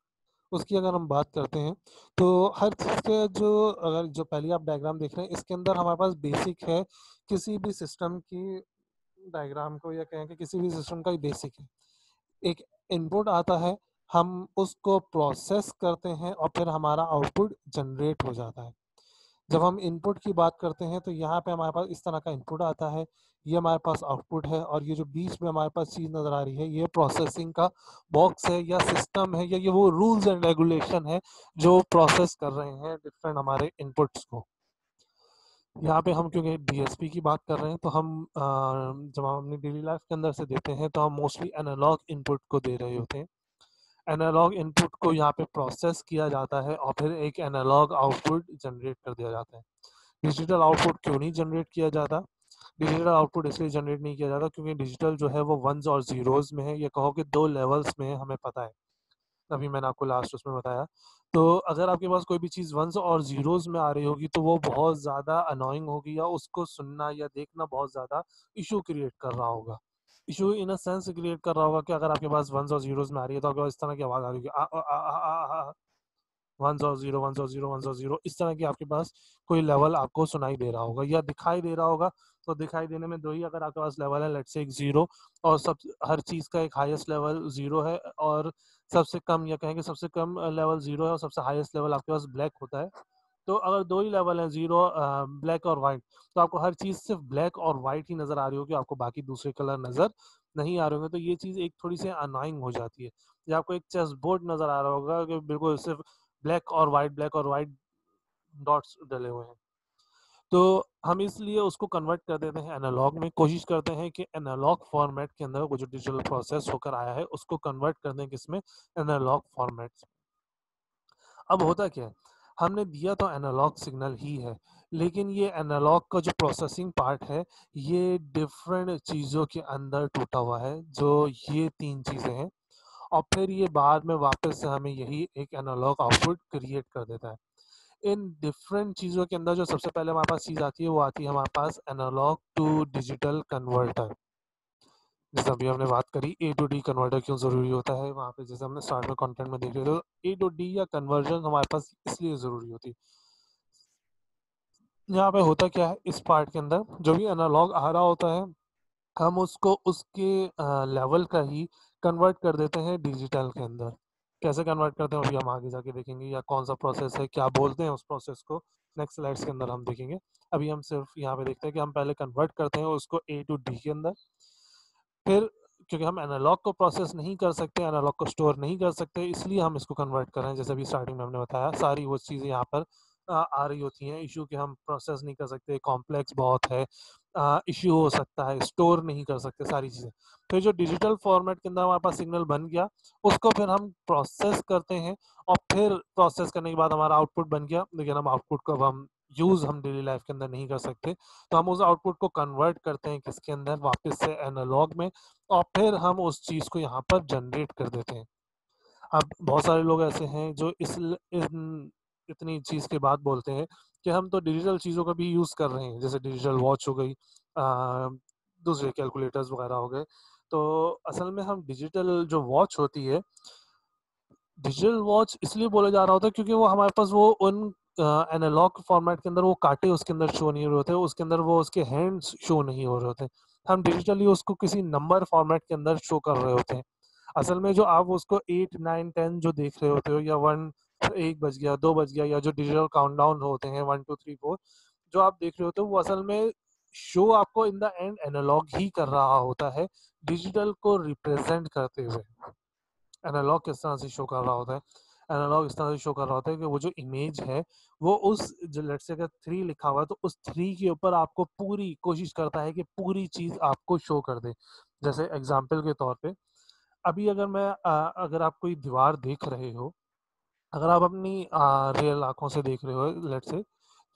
उसकी अगर हम बात करते हैं तो हर चीज़ के जो, अगर जो पहले आप डायग्राम देख रहे हैं इसके अंदर हमारे पास बेसिक है किसी भी सिस्टम की डायग्राम को, या कहें कि किसी भी सिस्टम का ही बेसिक है। एक इनपुट आता है, हम उसको प्रोसेस करते हैं और फिर हमारा आउटपुट जनरेट हो जाता है। जब हम इनपुट की बात करते हैं तो यहाँ पे हमारे पास इस तरह का इनपुट आता है, ये हमारे पास आउटपुट है, और ये जो बीच में हमारे पास चीज़ नज़र आ रही है ये प्रोसेसिंग का बॉक्स है या सिस्टम है या ये वो रूल्स एंड रेगुलेशन है जो प्रोसेस कर रहे हैं डिफरेंट हमारे इनपुट्स को। यहाँ पे हम क्योंकि डीएसपी की बात कर रहे हैं तो हम जब हम अपनी डेली लाइफ के अंदर से देते हैं तो हम मोस्टली एनालॉग इनपुट को दे रहे होते हैं। एनालॉग इनपुट को यहाँ पे प्रोसेस किया जाता है और फिर एक एनालॉग आउटपुट जनरेट कर दिया जाता है। डिजिटल आउटपुट क्यों नहीं जनरेट किया जाता? डिजिटल आउटपुट इसलिए जनरेट नहीं किया जाता क्योंकि डिजिटल जो है वो वंस और जीरोज में है, ये कहो कि 2 लेवल्स में है, हमें पता है। अभी मैंने आपको लास्ट उसमें बताया। तो अगर आपके पास कोई भी चीज़ वंस और ज़ीरोज़ में आ रही होगी तो वो बहुत ज़्यादा अनोइंग होगी या उसको सुनना या देखना बहुत ज़्यादा इश्यू क्रिएट कर रहा होगा। Issue in a sense create कर रहा होगा कि अगर आपके पास वंस और ज़ीरोज़ में आ रही है तो आपके पास इस तरह की आवाज़ आ रही होगी वंस और ज़ीरो, वंस और ज़ीरो, वंस और ज़ीरो, इस तरह की आपके पास कोई लेवल आपको सुनाई दे रहा होगा या दिखाई दे रहा होगा। तो दिखाई देने में 2 ही अगर आपके पास लेवल है, लेट्स से एक 0 और सब हर चीज़ का एक हाईएस्ट लेवल 0 है और सबसे कम या कहेंगे सबसे कम लेवल 0 है और सबसे हाईएस्ट लेवल आपके पास ब्लैक होता है। तो अगर 2 ही लेवल हैं 0 ब्लैक और व्हाइट, तो आपको हर चीज़ सिर्फ़ ब्लैक और व्हाइट ही नज़र आ रही होगी, आपको बाकी दूसरे कलर नज़र नहीं आ रहे होंगे। तो ये चीज़ एक थोड़ी-सी अननोइंग हो जाती है। या आपको एक चेस बोर्ड नज़र आ रहा होगा कि बिल्कुल सिर्फ़ ब्लैक और व्हाइट डॉट्स डले हुए हैं। तो हम इसलिए उसको कन्वर्ट कर देते हैं एनालॉग में, कोशिश करते हैं कि एनालॉग फॉर्मेट के अंदर वो जो डिजिटल प्रोसेस होकर आया है उसको कन्वर्ट कर दें किसमें, एनालॉग फॉर्मेट। अब होता क्या है, हमने दिया तो एनालॉग सिग्नल ही है, लेकिन ये एनालॉग का जो प्रोसेसिंग पार्ट है ये डिफरेंट चीज़ों के अंदर टूटा हुआ है, जो ये 3 चीज़ें हैं और फिर ये बाद में वापस से हमें यही एक एनालॉग आउटपुट क्रिएट कर देता है। इन डिफरेंट चीज़ों के अंदर जो सबसे पहले हमारे पास चीज़ आती है वो आती है हमारे पास एनालॉग टू डिजिटल कन्वर्टर। जैसे अभी हमने बात करी ए टू डी कन्वर्टर क्यों ज़रूरी होता है, वहाँ पे जैसे हमने स्टार्ट में कंटेंट में देख रहे थे, ए टू डी या कन्वर्जन हमारे पास इसलिए ज़रूरी होती है। यहाँ पे होता क्या है इस पार्ट के अंदर, जो भी एनालॉग आ रहा होता है हम उसको उसके लेवल का ही कन्वर्ट कर देते हैं डिजिटल के अंदर। कैसे कन्वर्ट करते हैं अभी हम आगे जाके देखेंगे, या कौन सा प्रोसेस है, क्या बोलते हैं उस प्रोसेस को, नेक्स्ट स्लाइड्स के अंदर हम देखेंगे। अभी हम सिर्फ यहाँ पे देखते हैं कि हम पहले कन्वर्ट करते हैं उसको ए टू डी के अंदर। फिर क्योंकि हम एनालॉग को प्रोसेस नहीं कर सकते, एनालॉग को स्टोर नहीं कर सकते, इसलिए हम इसको कन्वर्ट कर रहे हैं। जैसे अभी स्टार्टिंग में हमने बताया सारी वो चीज़ें यहाँ पर आ रही होती हैं इशू कि हम प्रोसेस नहीं कर सकते, कॉम्प्लेक्स बहुत है, इश्यू हो सकता है, स्टोर नहीं कर सकते सारी चीज़ें। फिर जो डिजिटल फॉर्मेट के अंदर हमारे पास सिग्नल बन गया, उसको फिर हम प्रोसेस करते हैं और फिर प्रोसेस करने के बाद हमारा आउटपुट बन गया, लेकिन हम आउटपुट को अब हम यूज़ हम डेली लाइफ के अंदर नहीं कर सकते। तो हम उस आउटपुट को कन्वर्ट करते हैं किसके अंदर, वापस से एनालॉग में, और फिर हम उस चीज़ को यहाँ पर जनरेट कर देते हैं। अब बहुत सारे लोग ऐसे हैं जो इतनी चीज़ के बाद बोलते हैं कि हम तो डिजिटल चीज़ों का भी यूज़ कर रहे हैं, जैसे डिजिटल वॉच हो गई, दूसरे कैलकुलेटर्स वगैरह हो गए। तो असल में हम डिजिटल जो वॉच होती है, डिजिटल वॉच इसलिए बोला जा रहा होता है क्योंकि वो हमारे पास वो उन एनालॉग फॉर्मेट के अंदर वो कांटे उसके अंदर शो नहीं हो रहे होते, उसके अंदर वो उसके हैंड्स शो नहीं हो रहे होते। हम डिजिटली उसको किसी नंबर फॉर्मेट के अंदर शो कर रहे होते हैं। असल में जो आप उसको 8, 9, 10 जो देख रहे होते हो, या 1 1 बज गया, 2 बज गया, या जो डिजिटल काउंटडाउन होते हैं 1, 2, 3, 4 जो आप देख रहे होते हो, वो असल में शो आपको इन द एंड एनालॉग ही कर रहा होता है, डिजिटल को रिप्रेजेंट करते हुए। एनालॉग किस तरह से शो कर रहा होता है, एनालॉग इस तरह से शो कर रहा होता है कि वो जो इमेज है वो उस जो लेट्स से अगर 3 लिखा हुआ है तो उस 3 के ऊपर आपको पूरी कोशिश करता है कि पूरी चीज़ आपको शो कर दे। जैसे एग्जांपल के तौर पे अभी अगर आप कोई दीवार देख रहे हो, अगर आप अपनी रियल आँखों से देख रहे हो लेट्स से,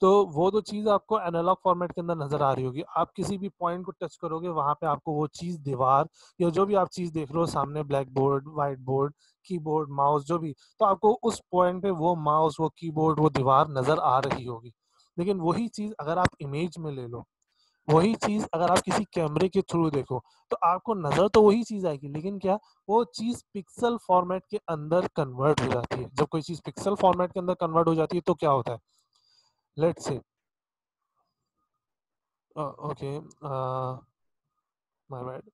तो वो तो चीज़ आपको एनालॉग फॉर्मेट के अंदर नज़र आ रही होगी। आप किसी भी पॉइंट को टच करोगे, वहाँ पे आपको वो चीज़ दीवार या जो भी आप चीज़ देख रहे हो सामने, black board, white board, keyboard, mouse जो भी, तो आपको उस पॉइंट पे वो माउस, वो कीबोर्ड, वो दीवार नज़र आ रही होगी। लेकिन वही चीज़ अगर आप इमेज में ले लो, वही चीज़ अगर आप किसी कैमरे के थ्रू देखो, तो आपको नज़र तो वही चीज़ आएगी, लेकिन क्या वो चीज़ पिक्सल फॉर्मेट के अंदर कन्वर्ट हो जाती है। जब कोई चीज़ पिक्सल फॉर्मेट के अंदर कन्वर्ट हो जाती है तो क्या होता है, let's say okay, my bad,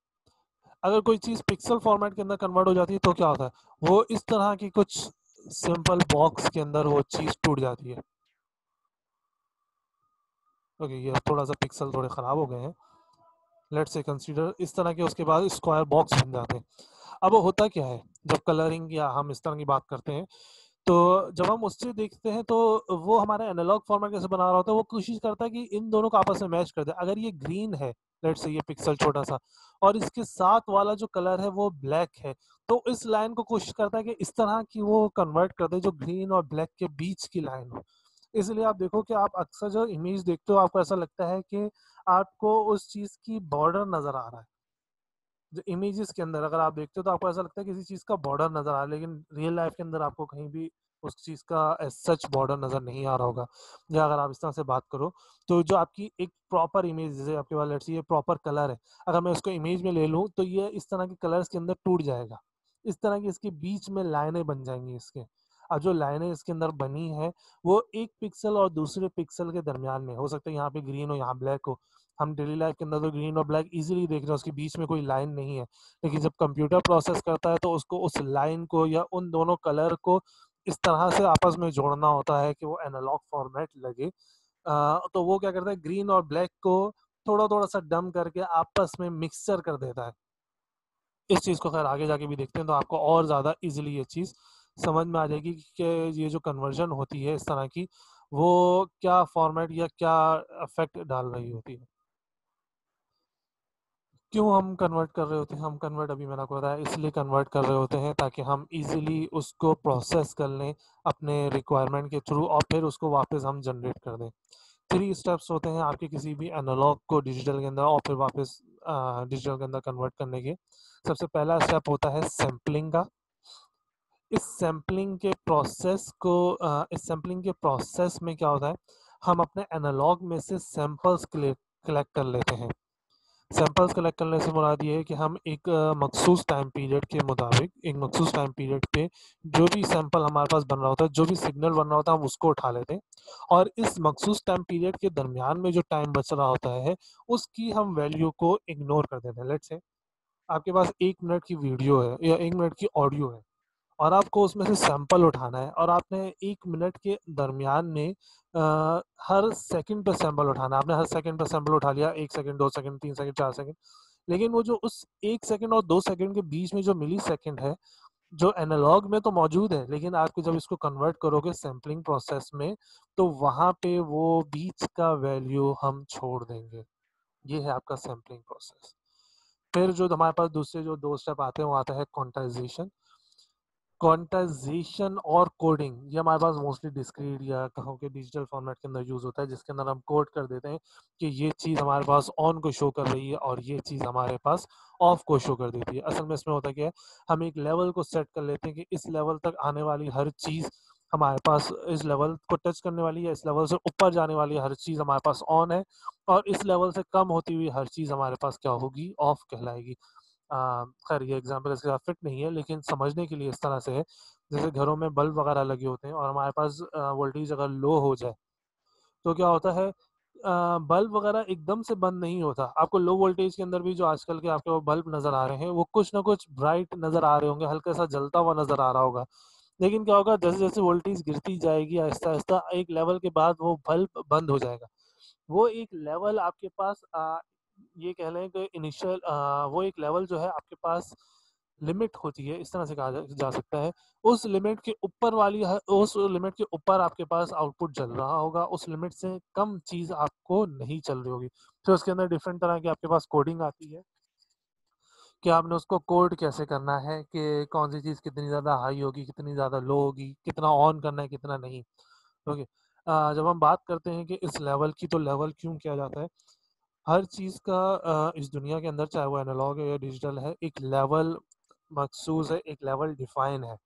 अगर कोई चीज़ पिक्सल फॉर्मेट के अंदर कन्वर्ट हो जाती है तो क्या होता है, वो इस तरह की कुछ सिंपल बॉक्स के अंदर वो चीज़ टूट जाती है। ओके, ये थोड़ा सा पिक्सल थोड़े ख़राब हो गए हैं, लेट्स से कंसीडर इस तरह के, उसके बाद स्क्वायर बॉक्स बन जाते हैं। अब होता क्या है, जब कलरिंग या हम इस तरह की बात करते हैं, तो जब हम उससे देखते हैं तो वो हमारा एनालॉग फॉर्मेट कैसे बना रहा होता है, वो कोशिश करता है कि इन दोनों को आपस में मैच कर दे। अगर ये ग्रीन है, लेट्स से ये पिक्सल छोटा सा, और इसके साथ वाला जो कलर है वो ब्लैक है, तो इस लाइन को कोशिश करता है कि इस तरह की वो कन्वर्ट कर दे जो ग्रीन और ब्लैक के बीच की लाइन हो। इसलिए आप देखो कि आप अक्सर जो इमेज देखते हो आपको ऐसा लगता है कि आपको उस चीज की बॉर्डर नजर आ रहा है। जो इमेजेस के अंदर अगर आप देखते हो तो आपको ऐसा लगता है किसी चीज का बॉर्डर नजर आ रहा है, लेकिन रियल लाइफ के अंदर आपको कहीं भी उस चीज का एज सच बॉर्डर नजर नहीं आ रहा होगा। या अगर आप इस तरह से बात करो तो जो आपकी एक प्रॉपर इमेज, जैसे आपके पास लेट्स से ये प्रॉपर कलर है, अगर मैं उसको इमेज में ले लूं तो ये इस तरह के कलर्स के अंदर टूट जाएगा। इस तरह की इसके बीच में लाइनें बन जाएंगी इसके। अब जो लाइनें इसके अंदर बनी है वो एक पिक्सल और दूसरे पिक्सल के दरमियान में हो सकता है, यहाँ पे ग्रीन हो यहाँ ब्लैक हो। हम डेली लाइफ के अंदर तो ग्रीन और ब्लैक इजीली देख रहे हैं, उसके बीच में कोई लाइन नहीं है। लेकिन जब कंप्यूटर प्रोसेस करता है तो उसको उस लाइन को या उन दोनों कलर को इस तरह से आपस में जोड़ना होता है कि वो एनालॉग फॉर्मेट लगे। तो वो क्या करता है, ग्रीन और ब्लैक को थोड़ा थोड़ा सा डम करके आपस में मिक्सचर कर देता है। इस चीज़ को खैर आगे जाके भी देखते हैं तो आपको और ज़्यादा इजीली ये चीज़ समझ में आ जाएगी कि ये जो कन्वर्जन होती है इस तरह की, वो क्या फॉर्मेट या क्या इफेक्ट डाल रही होती है। क्यों हम कन्वर्ट कर रहे होते हैं? हम कन्वर्ट अभी मैंने आपको बताया इसलिए कन्वर्ट कर रहे होते हैं ताकि हम इजीली उसको प्रोसेस कर लें अपने रिक्वायरमेंट के थ्रू और फिर उसको वापस हम जनरेट कर दें। 3 स्टेप्स होते हैं आपके किसी भी एनालॉग को डिजिटल के अंदर और फिर वापस डिजिटल के अंदर कन्वर्ट करने के। सबसे पहला स्टेप होता है सैम्पलिंग का। इस सैम्पलिंग के प्रोसेस में क्या होता है, हम अपने एनालॉग में से सैंपल्स कलेक्ट कर लेते हैं। सैंपल्स कलेक्ट करने से मुराद ये है कि हम एक मखसूस टाइम पीरियड के मुताबिक एक मखसूस टाइम पीरियड पे जो भी सैंपल हमारे पास बन रहा होता है, जो भी सिग्नल बन रहा होता है, हम उसको उठा लेते हैं। और इस मखसूस टाइम पीरियड के दरमियान में जो टाइम बच रहा होता है उसकी हम वैल्यू को इग्नोर कर देते हैं। लेट्स से आपके पास 1 मिनट की वीडियो है या 1 मिनट की ऑडियो है और आपको उसमें से सैंपल उठाना है और आपने 1 मिनट के दरमियान में हर सेकंड पर सैंपल उठाना है। आपने हर सेकंड पर सैंपल उठा लिया, 1 सेकंड, 2 सेकंड, 3 सेकंड, 4 सेकंड। लेकिन वो जो उस 1 सेकंड और 2 सेकंड के बीच में जो मिली सेकंड है, जो एनालॉग में तो मौजूद है, लेकिन आपको जब इसको कन्वर्ट करोगे सैम्पलिंग प्रोसेस में तो वहां पे वो बीच का वैल्यू हम छोड़ देंगे। ये है आपका सैम्पलिंग प्रोसेस। फिर जो हमारे पास दूसरे जो 2 स्टेप आते हैं वो आता है क्वांटाइजेशन। क्वांटाइजेशन और कोडिंग ये हमारे पास मोस्टली डिस्क्रीट या कहो कि डिजिटल फॉर्मेट के अंदर यूज होता है, जिसके अंदर हम कोड कर देते हैं कि ये चीज़ हमारे पास ऑन को शो कर रही है और ये चीज़ हमारे पास ऑफ को शो कर देती है। असल में इसमें होता क्या है, हम एक लेवल को सेट कर लेते हैं कि इस लेवल तक आने वाली हर चीज़ हमारे पास, इस लेवल को टच करने वाली है, इस लेवल से ऊपर जाने वाली हर चीज़ हमारे पास ऑन है और इस लेवल से कम होती हुई हर चीज़ हमारे पास क्या होगी, ऑफ कहलाएगी। खैर ये एग्जाम्पल इसके साथ फिट नहीं है, लेकिन समझने के लिए इस तरह से है, जैसे घरों में बल्ब वगैरह लगे होते हैं और हमारे पास वोल्टेज अगर लो हो जाए तो क्या होता है, बल्ब वगैरह एकदम से बंद नहीं होता। आपको लो वोल्टेज के अंदर भी जो आजकल के आपके वो बल्ब नजर आ रहे हैं वो कुछ ना कुछ ब्राइट नजर आ रहे होंगे, हल्का सा जलता हुआ नजर आ रहा होगा। लेकिन क्या होगा, जैसे जैसे वोल्टेज गिरती जाएगी आहिस्ता आहिस्ता एक लेवल के बाद वो बल्ब बंद हो जाएगा। वो एक लेवल आपके पास ये कह लें कि इनिशियल वो एक लेवल जो है आपके पास लिमिट होती है, इस तरह से कहा जा सकता है। उस लिमिट के ऊपर उस लिमिट के ऊपर आपके पास आउटपुट चल रहा होगा, उस लिमिट से कम चीज आपको नहीं चल रही होगी। तो उसके अंदर डिफरेंट तरह की आपके पास कोडिंग आती है कि आपने उसको कोड कैसे करना है कि कौन सी चीज कितनी ज्यादा हाई होगी, कितनी ज्यादा लो होगी, कितना ऑन करना है, कितना नहीं। ओके। जब हम बात करते हैं कि इस लेवल की, तो लेवल क्यों किया जाता है? हर चीज़ का इस दुनिया के अंदर, चाहे वो एनालॉग है या डिजिटल है, एक लेवल मखसूस है, एक लेवल डिफाइन है।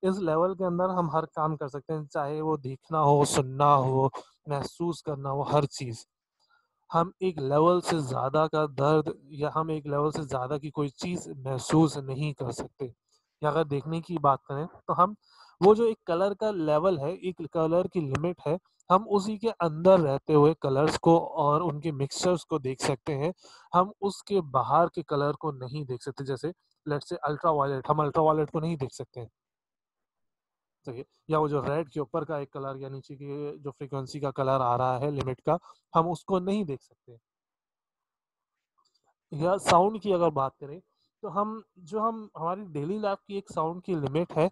इस लेवल के अंदर हम हर काम कर सकते हैं, चाहे वो देखना हो, सुनना हो, महसूस करना हो, हर चीज़। हम एक लेवल से ज़्यादा का दर्द या हम एक लेवल से ज़्यादा की कोई चीज़ महसूस नहीं कर सकते। या अगर देखने की बात करें तो हम वो जो एक कलर का लेवल है, एक कलर की लिमिट है, हम उसी के अंदर रहते हुए कलर्स को और उनके मिक्सचर्स को देख सकते हैं। हम उसके बाहर के कलर को नहीं देख सकते। जैसे लेट्स से अल्ट्रा वायलेट, हम अल्ट्रा वायलेट को नहीं देख सकते हैं। सही है। या वो जो रेड के ऊपर का एक कलर या नीचे की जो फ्रीक्वेंसी का कलर आ रहा है लिमिट का, हम उसको नहीं देख सकते। या साउंड की अगर बात करें तो हम हमारी डेली लाइफ की एक साउंड की लिमिट है,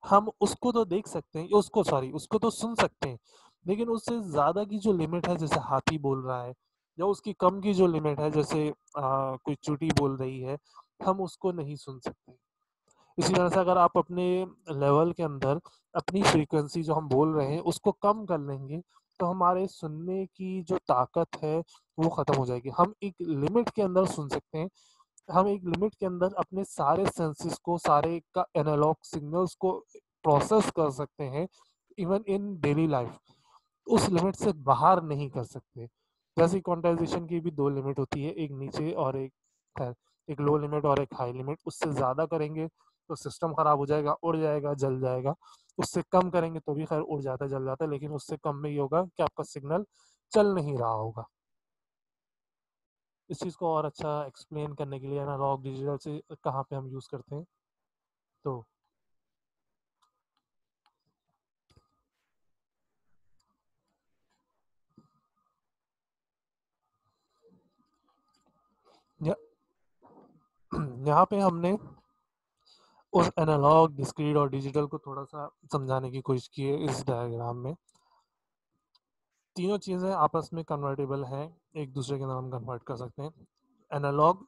हम उसको तो देख सकते हैं, उसको सॉरी उसको तो सुन सकते हैं। लेकिन उससे ज़्यादा की जो लिमिट है, जैसे हाथी बोल रहा है, या उसकी कम की जो लिमिट है, जैसे कोई चूटी बोल रही है, हम उसको नहीं सुन सकते। इसी तरह से अगर आप अपने लेवल के अंदर अपनी फ्रीक्वेंसी जो हम बोल रहे हैं उसको कम कर लेंगे तो हमारे सुनने की जो ताकत है वो ख़त्म हो जाएगी। हम एक लिमिट के अंदर सुन सकते हैं, हम एक लिमिट के अंदर अपने सारे सेंसेस को, सारे का एनालॉग सिग्नल्स को प्रोसेस कर सकते हैं इवन इन डेली लाइफ। उस लिमिट से बाहर नहीं कर सकते। जैसे क्वांटाइजेशन की भी दो लिमिट होती है, एक नीचे और एक खैर एक लो लिमिट और एक हाई लिमिट। उससे ज़्यादा करेंगे तो सिस्टम ख़राब हो जाएगा, उड़ जाएगा, जल जाएगा। उससे कम करेंगे तो भी खैर उड़ जाता है, जल जाता है, लेकिन उससे कम में ये होगा कि आपका सिग्नल चल नहीं रहा होगा। इस चीज़ को और अच्छा एक्सप्लेन करने के लिए एनालॉग डिजिटल से कहाँ पे हम यूज़ करते हैं, तो यहाँ पे हमने उस एनालॉग, डिस्क्रीट और डिजिटल को थोड़ा सा समझाने की कोशिश की है इस डायग्राम में। तीनों चीज़ें आपस में कन्वर्टेबल हैं, एक दूसरे के अंदर हम कन्वर्ट कर सकते हैं। Analogue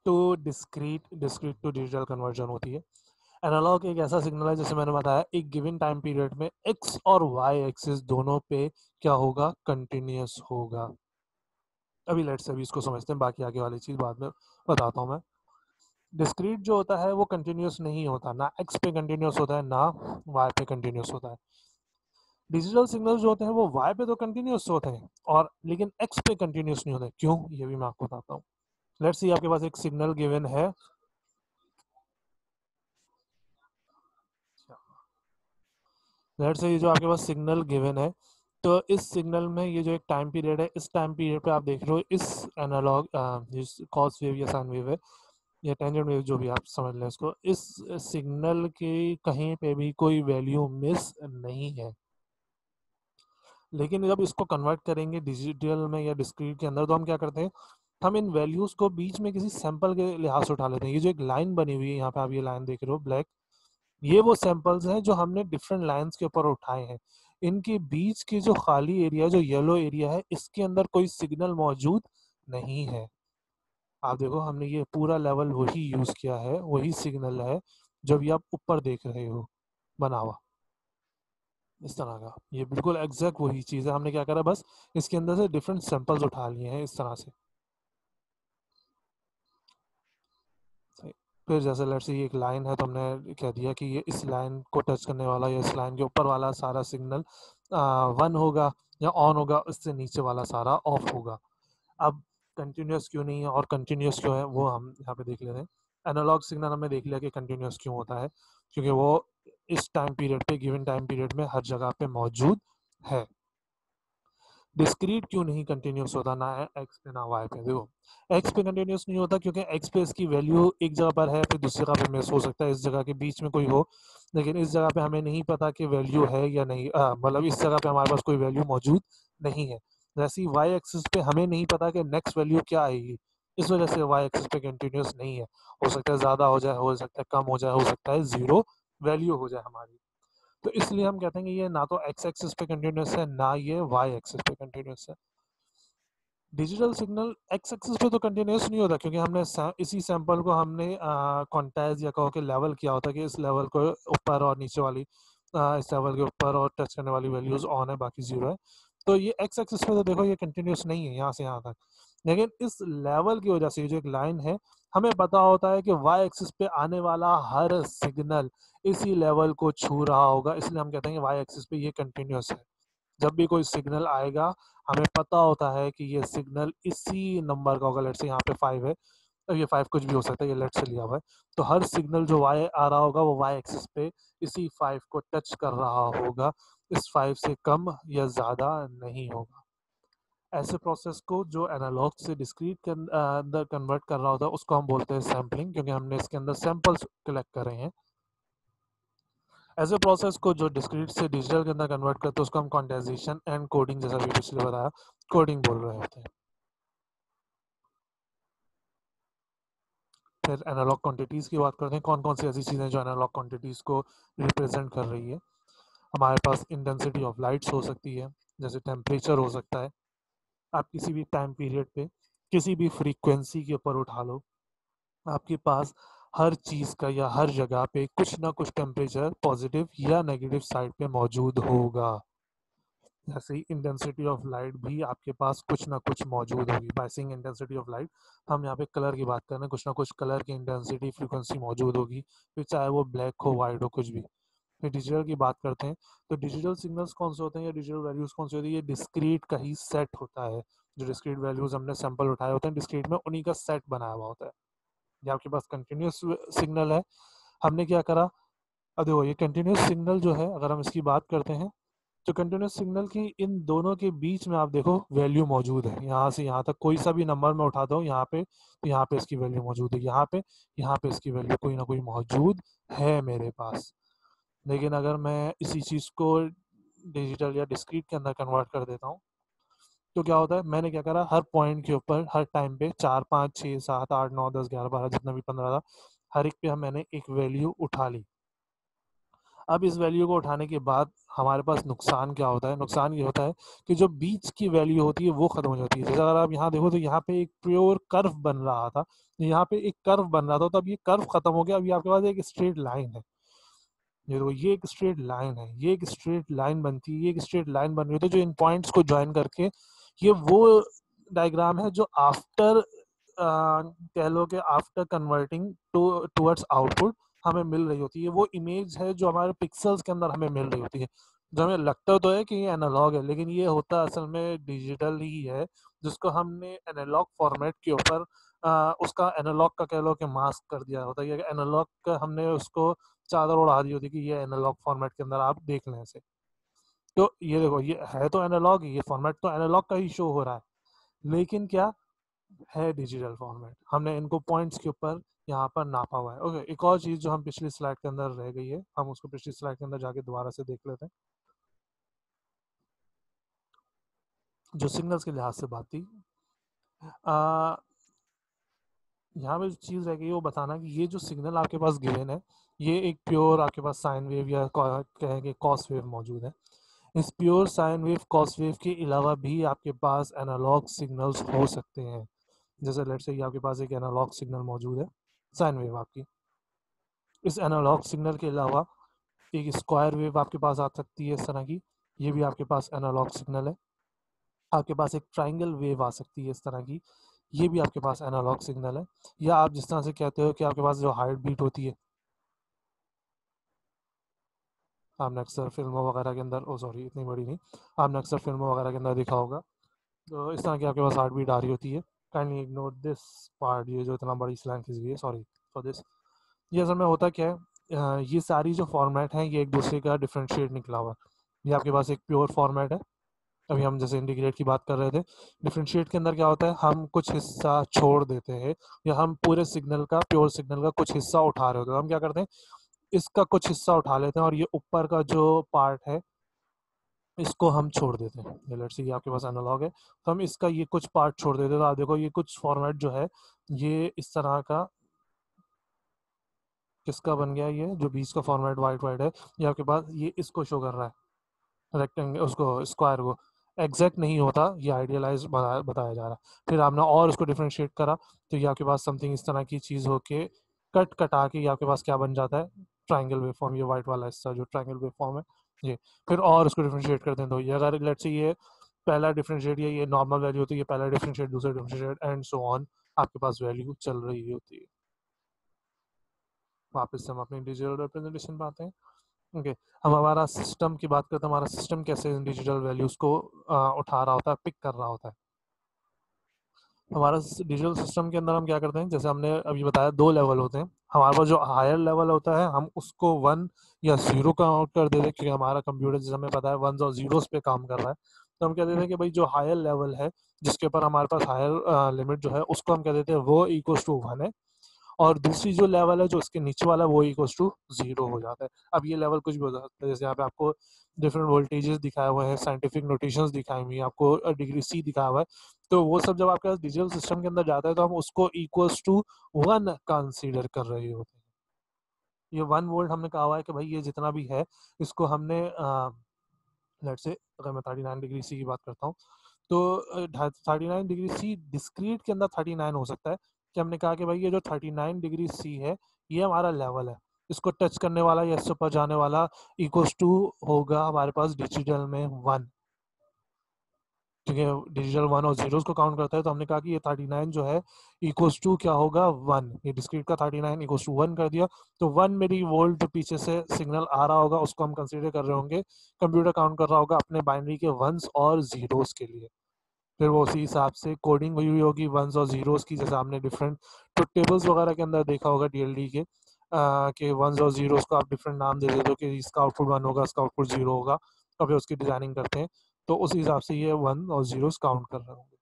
to discrete, discrete to digital conversion होती है। एनालॉग एक ऐसा सिग्नल है, जैसे मैंने बताया, एक गिवन टाइम पीरियड में एक्स और वाई एक्सिस दोनों पे क्या होगा, कंटिन्यूस होगा। अभी लेट्स अभी इसको समझते हैं, बाकी आगे वाली चीज़ बाद में बताता हूँ मैं। डिस्क्रीट जो होता है वो कंटिन्यूस नहीं होता, ना एक्स पे कंटिन्यूस होता है ना वाई पे कंटिन्यूस होता है। डिजिटल सिग्नल जो होते हैं वो वाई पे तो कंटिन्यूस होते हैं और लेकिन एक्स पे कंटिन्यूस नहीं होते। क्यों, ये भी मैं आपको बताता हूँ। लेट्स सी आपके पास एक सिग्नल गिवन है, लेट्स से ये जो आपके पास सिग्नल गिवन है, तो इस सिग्नल में ये जो एक टाइम पीरियड है, इस टाइम पीरियड पे आप देख रहे हो इस एनालॉग जिस कॉस वेव या साइन वेव है या टेंजेंट वेव, जो भी आप समझ लें इसको, इस सिग्नल की कहीं पे भी कोई वैल्यू मिस नहीं है। लेकिन जब इसको कन्वर्ट करेंगे डिजिटल में या डिस्क्रीट के अंदर, तो हम क्या करते हैं, हम इन वैल्यूज को बीच में किसी सैंपल के लिहाज से उठा लेते हैं। ये जो एक लाइन बनी हुई है यहाँ पे, आप ये लाइन देख रहे हो ब्लैक, ये वो सैंपल्स हैं जो हमने डिफरेंट लाइंस के ऊपर उठाए हैं। इनके बीच की जो खाली एरिया, जो येलो एरिया है, इसके अंदर कोई सिग्नल मौजूद नहीं है। आप देखो, हमने ये पूरा लेवल वही यूज किया है, वही सिग्नल है जो भी आप ऊपर देख रहे हो बना हुआ इस तरह का। ये बिल्कुल एग्जैक्ट वही चीज़ है। हमने क्या करा, बस इसके अंदर से डिफरेंट सैंपल्स उठा लिए हैं इस तरह से। सही। फिर जैसे लेट्स से ये एक लाइन है, तो हमने कह दिया कि ये इस लाइन को टच करने वाला या इस लाइन के ऊपर वाला सारा सिग्नल वन होगा या ऑन होगा, इससे नीचे वाला सारा ऑफ होगा। अब कंटिन्यूस क्यों नहीं है और कंटिन्यूस क्यों है, वो हम यहाँ पे देख लेते हैं। एनालॉग सिग्नल हमने देख लिया कि कंटिन्यूस क्यों होता है, क्योंकि वो इस टाइम पीरियड पे, गिवन टाइम पीरियड में हर जगह पे मौजूद है। डिस्क्रीट क्यों नहीं कंटिन्यूस होता, ना एक्स पे ना वाई पे। देखो, एक्स पे कंटिन्यूस नहीं होता क्योंकि एक्स पे इसकी वैल्यू एक जगह पर है, फिर दूसरी जगह पे मिस हो सकता है, इस जगह के बीच में कोई हो, लेकिन इस जगह पे हमें नहीं पता कि वैल्यू है या नहीं, मतलब इस जगह पे हमारे पास कोई वैल्यू मौजूद नहीं है। जैसे ही वाई एक्सिस पे हमें नहीं पता कि नेक्स्ट वैल्यू क्या आएगी, इस वजह से वाई एक्सिस पे कंटिन्यूस नहीं है। हो सकता है ज़्यादा हो जाए, हो सकता है कम हो जाए, हो सकता है ज़ीरो वैल्यू हो जाए हमारी। तो इसलिए हम कहते हैं कि ये ना तो एक्स एक्सिस पे कंटिन्यूस है, ना ये वाई एक्सिस पे कंटिन्यूस है। डिजिटल सिग्नल एक्स एक्सिस पे तो कंटिन्यूस नहीं होता, क्योंकि हमने इसी सैंपल को हमने क्वांटाइज या कहो कि लेवल किया होता है कि इस लेवल को ऊपर और नीचे वाली, इस लेवल के ऊपर और टच करने वाली वैल्यूज ऑन है, बाकी जीरो है। तो ये एक्स एक्सिस पे तो देखो ये कंटिन्यूस नहीं है यहाँ से यहाँ तक, लेकिन इस लेवल की वजह से ये जो एक लाइन है, हमें पता होता है कि वाई एक्सिस पे आने वाला हर सिग्नल इसी लेवल को छू रहा होगा, इसलिए हम कहते हैं कि वाई एक्सिस पे ये कंटिन्यूस है। जब भी कोई सिग्नल आएगा, हमें पता होता है कि ये सिग्नल इसी नंबर का होगा। लेट्स से यहाँ पे 5 है, अब ये 5 कुछ भी हो सकता है, ये लेट से लिया हुआ है। तो हर सिग्नल जो वाई आ रहा होगा वो वाई एक्सिस पे इसी 5 को टच कर रहा होगा, इस 5 से कम या ज़्यादा नहीं होगा। ऐसे प्रोसेस को जो एनालॉग से डिस्क्रीट के अंदर कन्वर्ट कर रहा होता है, उसको हम बोलते हैं सैम्पलिंग, क्योंकि हमने इसके अंदर सैंपल्स कलेक्ट कर रहे हैं। ऐसे प्रोसेस को जो डिस्क्रीट से डिजिटल के अंदर कन्वर्ट करते हैं, उसको हम क्वांटाइजेशन एंड कोडिंग, जैसा भी पिछले बताया, कोडिंग बोल रहे होते हैं। फिर एनालॉग क्वांटिटीज़ की बात करते हैं, कौन कौन सी ऐसी चीज़ें जो एनालॉग क्वांटिटीज़ को रिप्रेजेंट कर रही है। हमारे पास इंटेंसिटी ऑफ लाइट्स हो सकती है, जैसे टेम्परेचर हो सकता है। आप किसी भी टाइम पीरियड पे किसी भी फ्रीक्वेंसी के ऊपर उठा लो, आपके पास हर चीज़ का या हर जगह पे कुछ ना कुछ टेम्परेचर पॉजिटिव या नेगेटिव साइड पे मौजूद होगा। जैसे ही इंटेंसिटी ऑफ लाइट भी आपके पास कुछ ना कुछ मौजूद होगी। By saying intensity of light हम यहाँ पे कलर की बात कर रहे हैं, कुछ ना कुछ कलर की इंटेंसिटी फ्रीक्वेंसी मौजूद होगी, फिर चाहे वो ब्लैक हो वाइट हो कुछ भी। फिर डिजिटल की बात करते हैं, तो डिजिटल सिग्नल्स कौन से होते हैं या डिजिटल वैल्यूज़ कौन सी होती है? ये डिस्क्रीट का ही सेट होता है। जो डिस्क्रीट वैल्यूज़ हमने सैंपल उठाए होते हैं डिस्क्रीट में, उन्हीं का सेट बनाया हुआ होता है। ये आपके पास कंटिन्यूस सिग्नल है। हमने क्या करा, अब देखो ये कंटिन्यूस सिग्नल जो है अगर हम इसकी बात करते हैं, तो कंटिन्यूस सिग्नल की इन दोनों के बीच में आप देखो वैल्यू मौजूद है। यहाँ से यहाँ तक कोई सा भी नंबर मैं उठाता हूँ यहाँ पे, तो यहाँ पे इसकी वैल्यू मौजूद है, यहाँ पे इसकी वैल्यू कोई ना कोई मौजूद है मेरे पास। लेकिन अगर मैं इसी चीज़ को डिजिटल या डिस्क्रीट के अंदर कन्वर्ट कर देता हूँ, तो क्या होता है, मैंने क्या करा, हर पॉइंट के ऊपर हर टाइम पे 4 5 6 7 8 9 10 11 12 जितना भी 15 था, हर एक पे मैंने एक वैल्यू उठा ली। अब इस वैल्यू को उठाने के बाद हमारे पास नुकसान क्या होता है? नुकसान ये होता है कि जो बीच की वैल्यू होती है वो खत्म हो जाती है। जैसे अगर आप यहाँ देखो तो यहाँ पे एक प्योर कर्व बन रहा था, यहाँ पे एक कर्व बन रहा था, तो अब ये कर्व खत्म हो गया, अभी आपके पास एक स्ट्रेट लाइन है। ये देखो ये एक स्ट्रेट लाइन है, ये एक स्ट्रेट लाइन बनती है, ये एक स्ट्रेट लाइन बन रही है, तो जो इन पॉइंट्स को ज्वाइन करके ये वो डायग्राम है जो आफ्टर कह लो कि आफ्टर कन्वर्टिंग टूवर्ड्स आउटपुट हमें मिल रही होती है। वो इमेज है जो हमारे पिक्सल्स के अंदर हमें मिल रही होती है। जो हमें लगता तो है कि ये एनालॉग है, लेकिन ये होता असल में डिजिटल ही है, जिसको हमने एनालॉग फॉर्मेट के ऊपर उसका एनालॉग का कह लो कि मास्क कर दिया होता है। एनालॉग का हमने उसको चादर उड़ा दी होती कि ये एनालॉग फॉर्मेट के अंदर आप देख लें इसे। तो ये देखो ये है तो एनालॉग, ये फॉर्मेट तो एनालॉग का ही शो हो रहा है, लेकिन क्या है डिजिटल फॉर्मेट। हमने इनको पॉइंट्स के ऊपर यहाँ पर नापा हुआ है। ओके, एक और चीज़ जो हम पिछली स्लाइड के अंदर रह गई है, हम उसको पिछली स्लाइड के अंदर जाके दोबारा से देख लेते हैं। जो सिग्नल्स के लिहाज से बात थी, यहाँ पे जो चीज़ रह गई है वो बताना कि ये जो सिग्नल आपके पास गिवन है, ये एक प्योर आपके पास साइन वेव या कहेंगे कॉस वेव मौजूद है। इस pure sine wave cos wave के अलावा भी आपके पास एनालॉग सिग्नल्स हो सकते हैं। जैसे लेट्स से आपके पास एक एनालॉग सिग्नल मौजूद है, साइन वेव आपकी। इस एनालॉग सिग्नल के अलावा एक स्क्वायर वेव आपके पास आ सकती है इस तरह की, ये भी आपके पास एनालॉग सिग्नल है। आपके पास एक ट्राइंगल वेव आ सकती है इस तरह की, ये भी आपके पास एनालॉग सिग्नल है। या आप जिस तरह से कहते हो कि आपके पास जो हार्ट बीट होती है, आपने अक्सर फिल्मों वगैरह के अंदर, ओ सॉरी इतनी बड़ी नहीं, आपने अक्सर फिल्मों वगैरह के अंदर देखा होगा, तो इस तरह की आपके पास हार्ट बीट आ रही होती है। काइंडली इग्नोर दिस पार्ट, ये जो इतना बड़ी स्लैंग खींच गई है, सॉरी फॉर दिस। ये असल में होता क्या है, ये सारी जो फॉर्मेट हैं ये एक दूसरे का डिफ्रेंशिएट निकला हुआ है। ये आपके पास एक प्योर फॉर्मेट है, अभी हम जैसे इंटीग्रेट की बात कर रहे थे। डिफरेंशिएट के अंदर क्या होता है, हम कुछ हिस्सा छोड़ देते हैं, या हम पूरे सिग्नल का, प्योर सिग्नल का कुछ हिस्सा उठा रहे होते हैं। तो हम क्या करते हैं, इसका कुछ हिस्सा उठा लेते हैं और ये ऊपर का जो पार्ट है इसको हम छोड़ देते हैं। ये लेट्स से ये आपके पास एनालॉग है, तो हम इसका ये कुछ पार्ट छोड़ देते हैं। तो आप देखो ये कुछ फॉर्मेट जो है ये इस तरह का किसका बन गया, ये जो बीच का फॉर्मेट वाइट वाइट है, ये आपके पास ये इसको शो कर रहा है, रेक्टेंगल उसको स्क्वायर को। एग्जैक्ट नहीं होता, ये आइडियलाइज बताया जा रहा है। फिर आपने और उसको डिफ्रेंशिएट करा, तो ये आपके पास समथिंग इस तरह की चीज़ होके कट कटा के ये आपके पास क्या बन जाता है, ट्राइंगल वेव फॉर्म। ये वाइट वाला हिस्सा जो ट्राइंगल वेव फॉर्म है ये। फिर और उसको डिफ्रेंशिएट करते हैं, तो ये अगर लेट्स से ये पहला डिफ्रेंशिएट या ये नॉर्मल वैल्यू होती है, ये पहला डिफ्रेंशिएट दूसरा डिफ्रेंशिएट एंड सो ऑन, आपके पास वैल्यू चल रही होती है। वापस से हम अपनी डिजिटल रिप्रेजेंटेशन पे आते हैं। ओके, हम हमारा सिस्टम की बात करते हैं, हमारा सिस्टम कैसे डिजिटल वैल्यूज़ को उठा रहा होता है, पिक कर रहा होता है। हमारा डिजिटल सिस्टम के अंदर हम क्या करते हैं, जैसे हमने अभी बताया दो लेवल होते हैं। हमारे पास जो हायर लेवल होता है हम उसको 1 या 0 काउंट कर देते हैं, क्योंकि हमारा कंप्यूटर जैसे हमें पता है वंस और जीरोस पे काम कर रहा है। तो हम कह देते हैं कि भाई जो हायर लेवल है, जिसके ऊपर हमारे पास हायर लिमिट जो है, उसको हम कह देते हैं वो इक्वल्स टू 1 है। और दूसरी जो लेवल है जो उसके नीचे वाला, वो इक्वल्स टू 0 हो जाता है। अब ये लेवल कुछ भी हो सकता है, जैसे यहाँ पे आपको डिफरेंट वोल्टेजेस दिखाए हुए हैं, साइंटिफिक नोटेशंस दिखाई हुई है, आपको डिग्री सी दिखाया हुआ है। तो वो सब जब आपके पास डिजिटल सिस्टम के अंदर जाता है, तो हम उसको इक्वल्स टू 1 कंसीडर कर रहे होते हैं। ये 1 वोल्ट हमने कहा हुआ है कि भाई ये जितना भी है, इसको हमने लेट से अगर मैं 39 डिग्री सी की बात करता हूँ, तो 39 डिग्री सी डिस्क्रीट के अंदर 39 हो सकता है, कि हमने कहा कि भाई ये जो 39 डिग्री सी है, ये हमारा लेवल है। इसको टच करने वाला या इससे ऊपर जाने वाला इक्वल्स टू होगा हमारे पास डिजिटल में 1, ठीक है। डिजिटल 1 और जीरोस को काउंट करता है, तो हमने कहा कि ये 39 जो है इक्वल्स टू क्या होगा 1। ये डिस्क्रीट का 39 इक्वल्स टू 1 कर दिया, तो 1 मिली वोल्ट जो पीछे से सिग्नल आ रहा होगा उसको हम कंसीडर कर रहे होंगे, कंप्यूटर काउंट कर रहा होगा अपने बाइनरी के वंस और जीरोस के लिए। फिर वो उसी हिसाब से कोडिंग हुई होगी वंस और जीरोस की, जैसे आपने डिफरेंट तो टेबल्स वगैरह के अंदर देखा होगा डीएलडी के वंस और जीरोस को आप डिफरेंट नाम दे देते हो कि इसका आउटपुट 1 होगा, इसका आउटपुट 0 होगा, तो फिर उसकी डिजाइनिंग करते हैं, तो उस हिसाब से ये 1 और जीरोस काउंट कर रहे होंगे।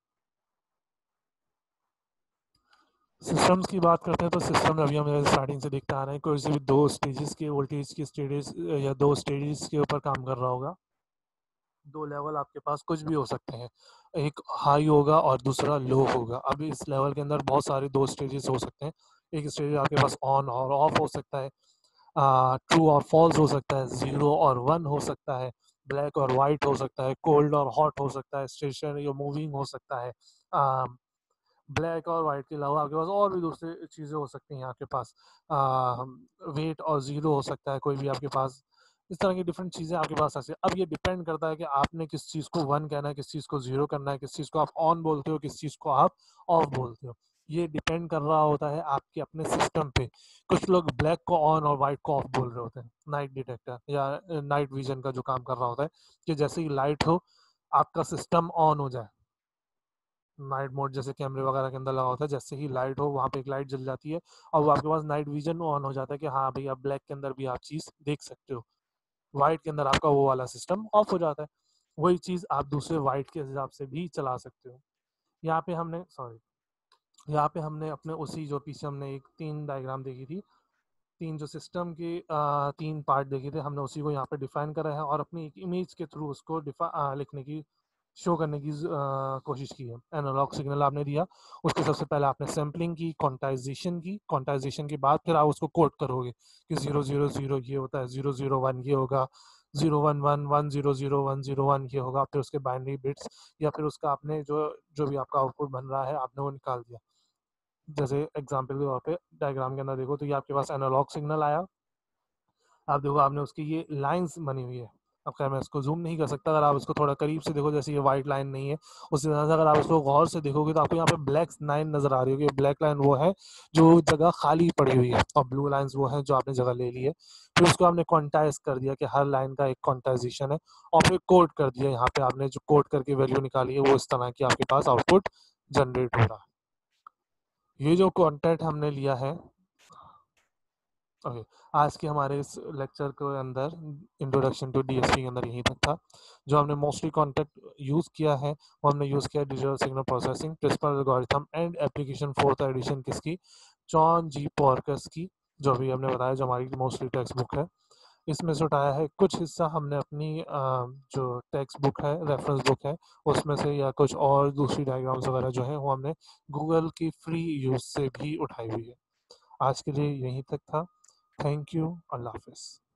सिस्टम्स की बात करते हैं तो सिस्टम में अभी हम स्टार्टिंग से देखते आ रहे हैं, कोई से भी दो स्टेजेस के वोल्टेज की स्टेजेस या दो स्टेजेस के ऊपर काम कर रहा होगा। दो लेवल आपके पास कुछ भी हो सकते हैं, एक हाई होगा और दूसरा लो होगा। अब इस लेवल के अंदर बहुत सारे दो स्टेजेस हो सकते हैं। एक स्टेज आपके पास ऑन और ऑफ हो सकता है, ट्रू और फॉल्स हो सकता है, 0 और 1 हो सकता है, ब्लैक और वाइट हो सकता है, कोल्ड और हॉट हो सकता है, स्टेशन या मूविंग हो सकता है। ब्लैक और वाइट के अलावा आपके पास और भी दूसरी चीज़ें हो सकती हैं आपके पास, वेट और ज़ीरो हो सकता है कोई भी आपके पास। इस तरह की डिफरेंट चीज़ें आपके पास आ सकती है। अब ये डिपेंड करता है कि आपने किस चीज़ को 1 कहना है, किस चीज़ को 0 करना है, किस चीज़ को आप ऑन बोलते हो, किस चीज़ को आप ऑफ बोलते हो। ये डिपेंड कर रहा होता है आपके अपने सिस्टम पे। कुछ लोग ब्लैक को ऑन और वाइट को ऑफ बोल रहे होते हैं, नाइट डिटेक्टर या नाइट विजन का जो काम कर रहा होता है, कि जैसे ही लाइट हो आपका सिस्टम ऑन हो जाए। नाइट मोड जैसे कैमरे वगैरह के अंदर लगा होता है, जैसे ही लाइट हो वहाँ पे एक लाइट जल जाती है और वो आपके पास नाइट विजन ऑन हो जाता है कि हाँ भाई अब ब्लैक के अंदर भी आप चीज़ देख सकते हो। वाइट के अंदर आपका वो वाला सिस्टम ऑफ हो जाता है। वही चीज़ आप दूसरे वाइट के हिसाब से भी चला सकते हो। यहाँ पे हमने सॉरी यहाँ पे हमने अपने उसी जो पीछे हमने एक 3 डायग्राम देखी थी, 3 जो सिस्टम के 3 पार्ट देखे थे, हमने उसी को यहाँ पे डिफाइन करा है और अपनी एक इमेज के थ्रू उसको लिखने की शो करने की कोशिश की है। एनालॉग सिग्नल आपने दिया, उसके सबसे पहले आपने सैम्पलिंग की, क्वांटाइजेशन के बाद फिर आप उसको कोड करोगे कि 000 ये होता है, 001 ये होगा, 011 100 101 ये होगा, फिर उसके बाइनरी बिट्स या फिर उसका आपने जो जो भी आपका आउटपुट बन रहा है आपने वो निकाल दिया। जैसे एग्जाम्पल के तौर पे डायग्राम के अंदर देखो तो ये आपके पास एनालॉग सिग्नल आया, आप देखो आपने उसकी ये लाइंस बनी हुई है। अब खैर मैं इसको जूम नहीं कर सकता, अगर आप इसको थोड़ा करीब से देखो, जैसे ये वाइट लाइन नहीं है, उससे ज़्यादा अगर आप इसको गौर से देखोगे तो आपको यहाँ पे ब्लैक लाइन नजर आ रही होगी। ब्लैक लाइन वो है जो जगह खाली पड़ी हुई है और ब्लू लाइंस वो है जो आपने जगह ले ली है। फिर उसको आपने क्वांटाइज कर दिया कि हर लाइन का एक क्वांटाइजेशन है, और फिर कोड कर दिया। यहाँ पे आपने जो कोड करके वैल्यू निकाली है वो इस तरह की आपके पास आउटपुट जनरेट हो रहा है। ये जो कंटेंट हमने लिया है, ओके, आज के हमारे इस लेक्चर के अंदर इंट्रोडक्शन टू डीएसपी के अंदर यहीं तक था। जो हमने मोस्टली कॉन्टेक्ट यूज़ किया है वो हमने यूज़ किया digital signal processing, principle algorithm and application fourth edition किसकी, जॉन जी पॉर्कस की, जो भी हमने बताया जो हमारी मोस्टली टेक्स्ट बुक है। इसमें से उठाया है कुछ हिस्सा हमने अपनी जो टेक्स्ट बुक है, रेफरेंस बुक है, उसमें से, या कुछ और दूसरी डायग्राम्स वगैरह जो है वो हमने गूगल की फ्री यूज़ से भी उठाई हुई है। आज के लिए यहीं तक था। थैंक यू, अल्लाह हाफिज़।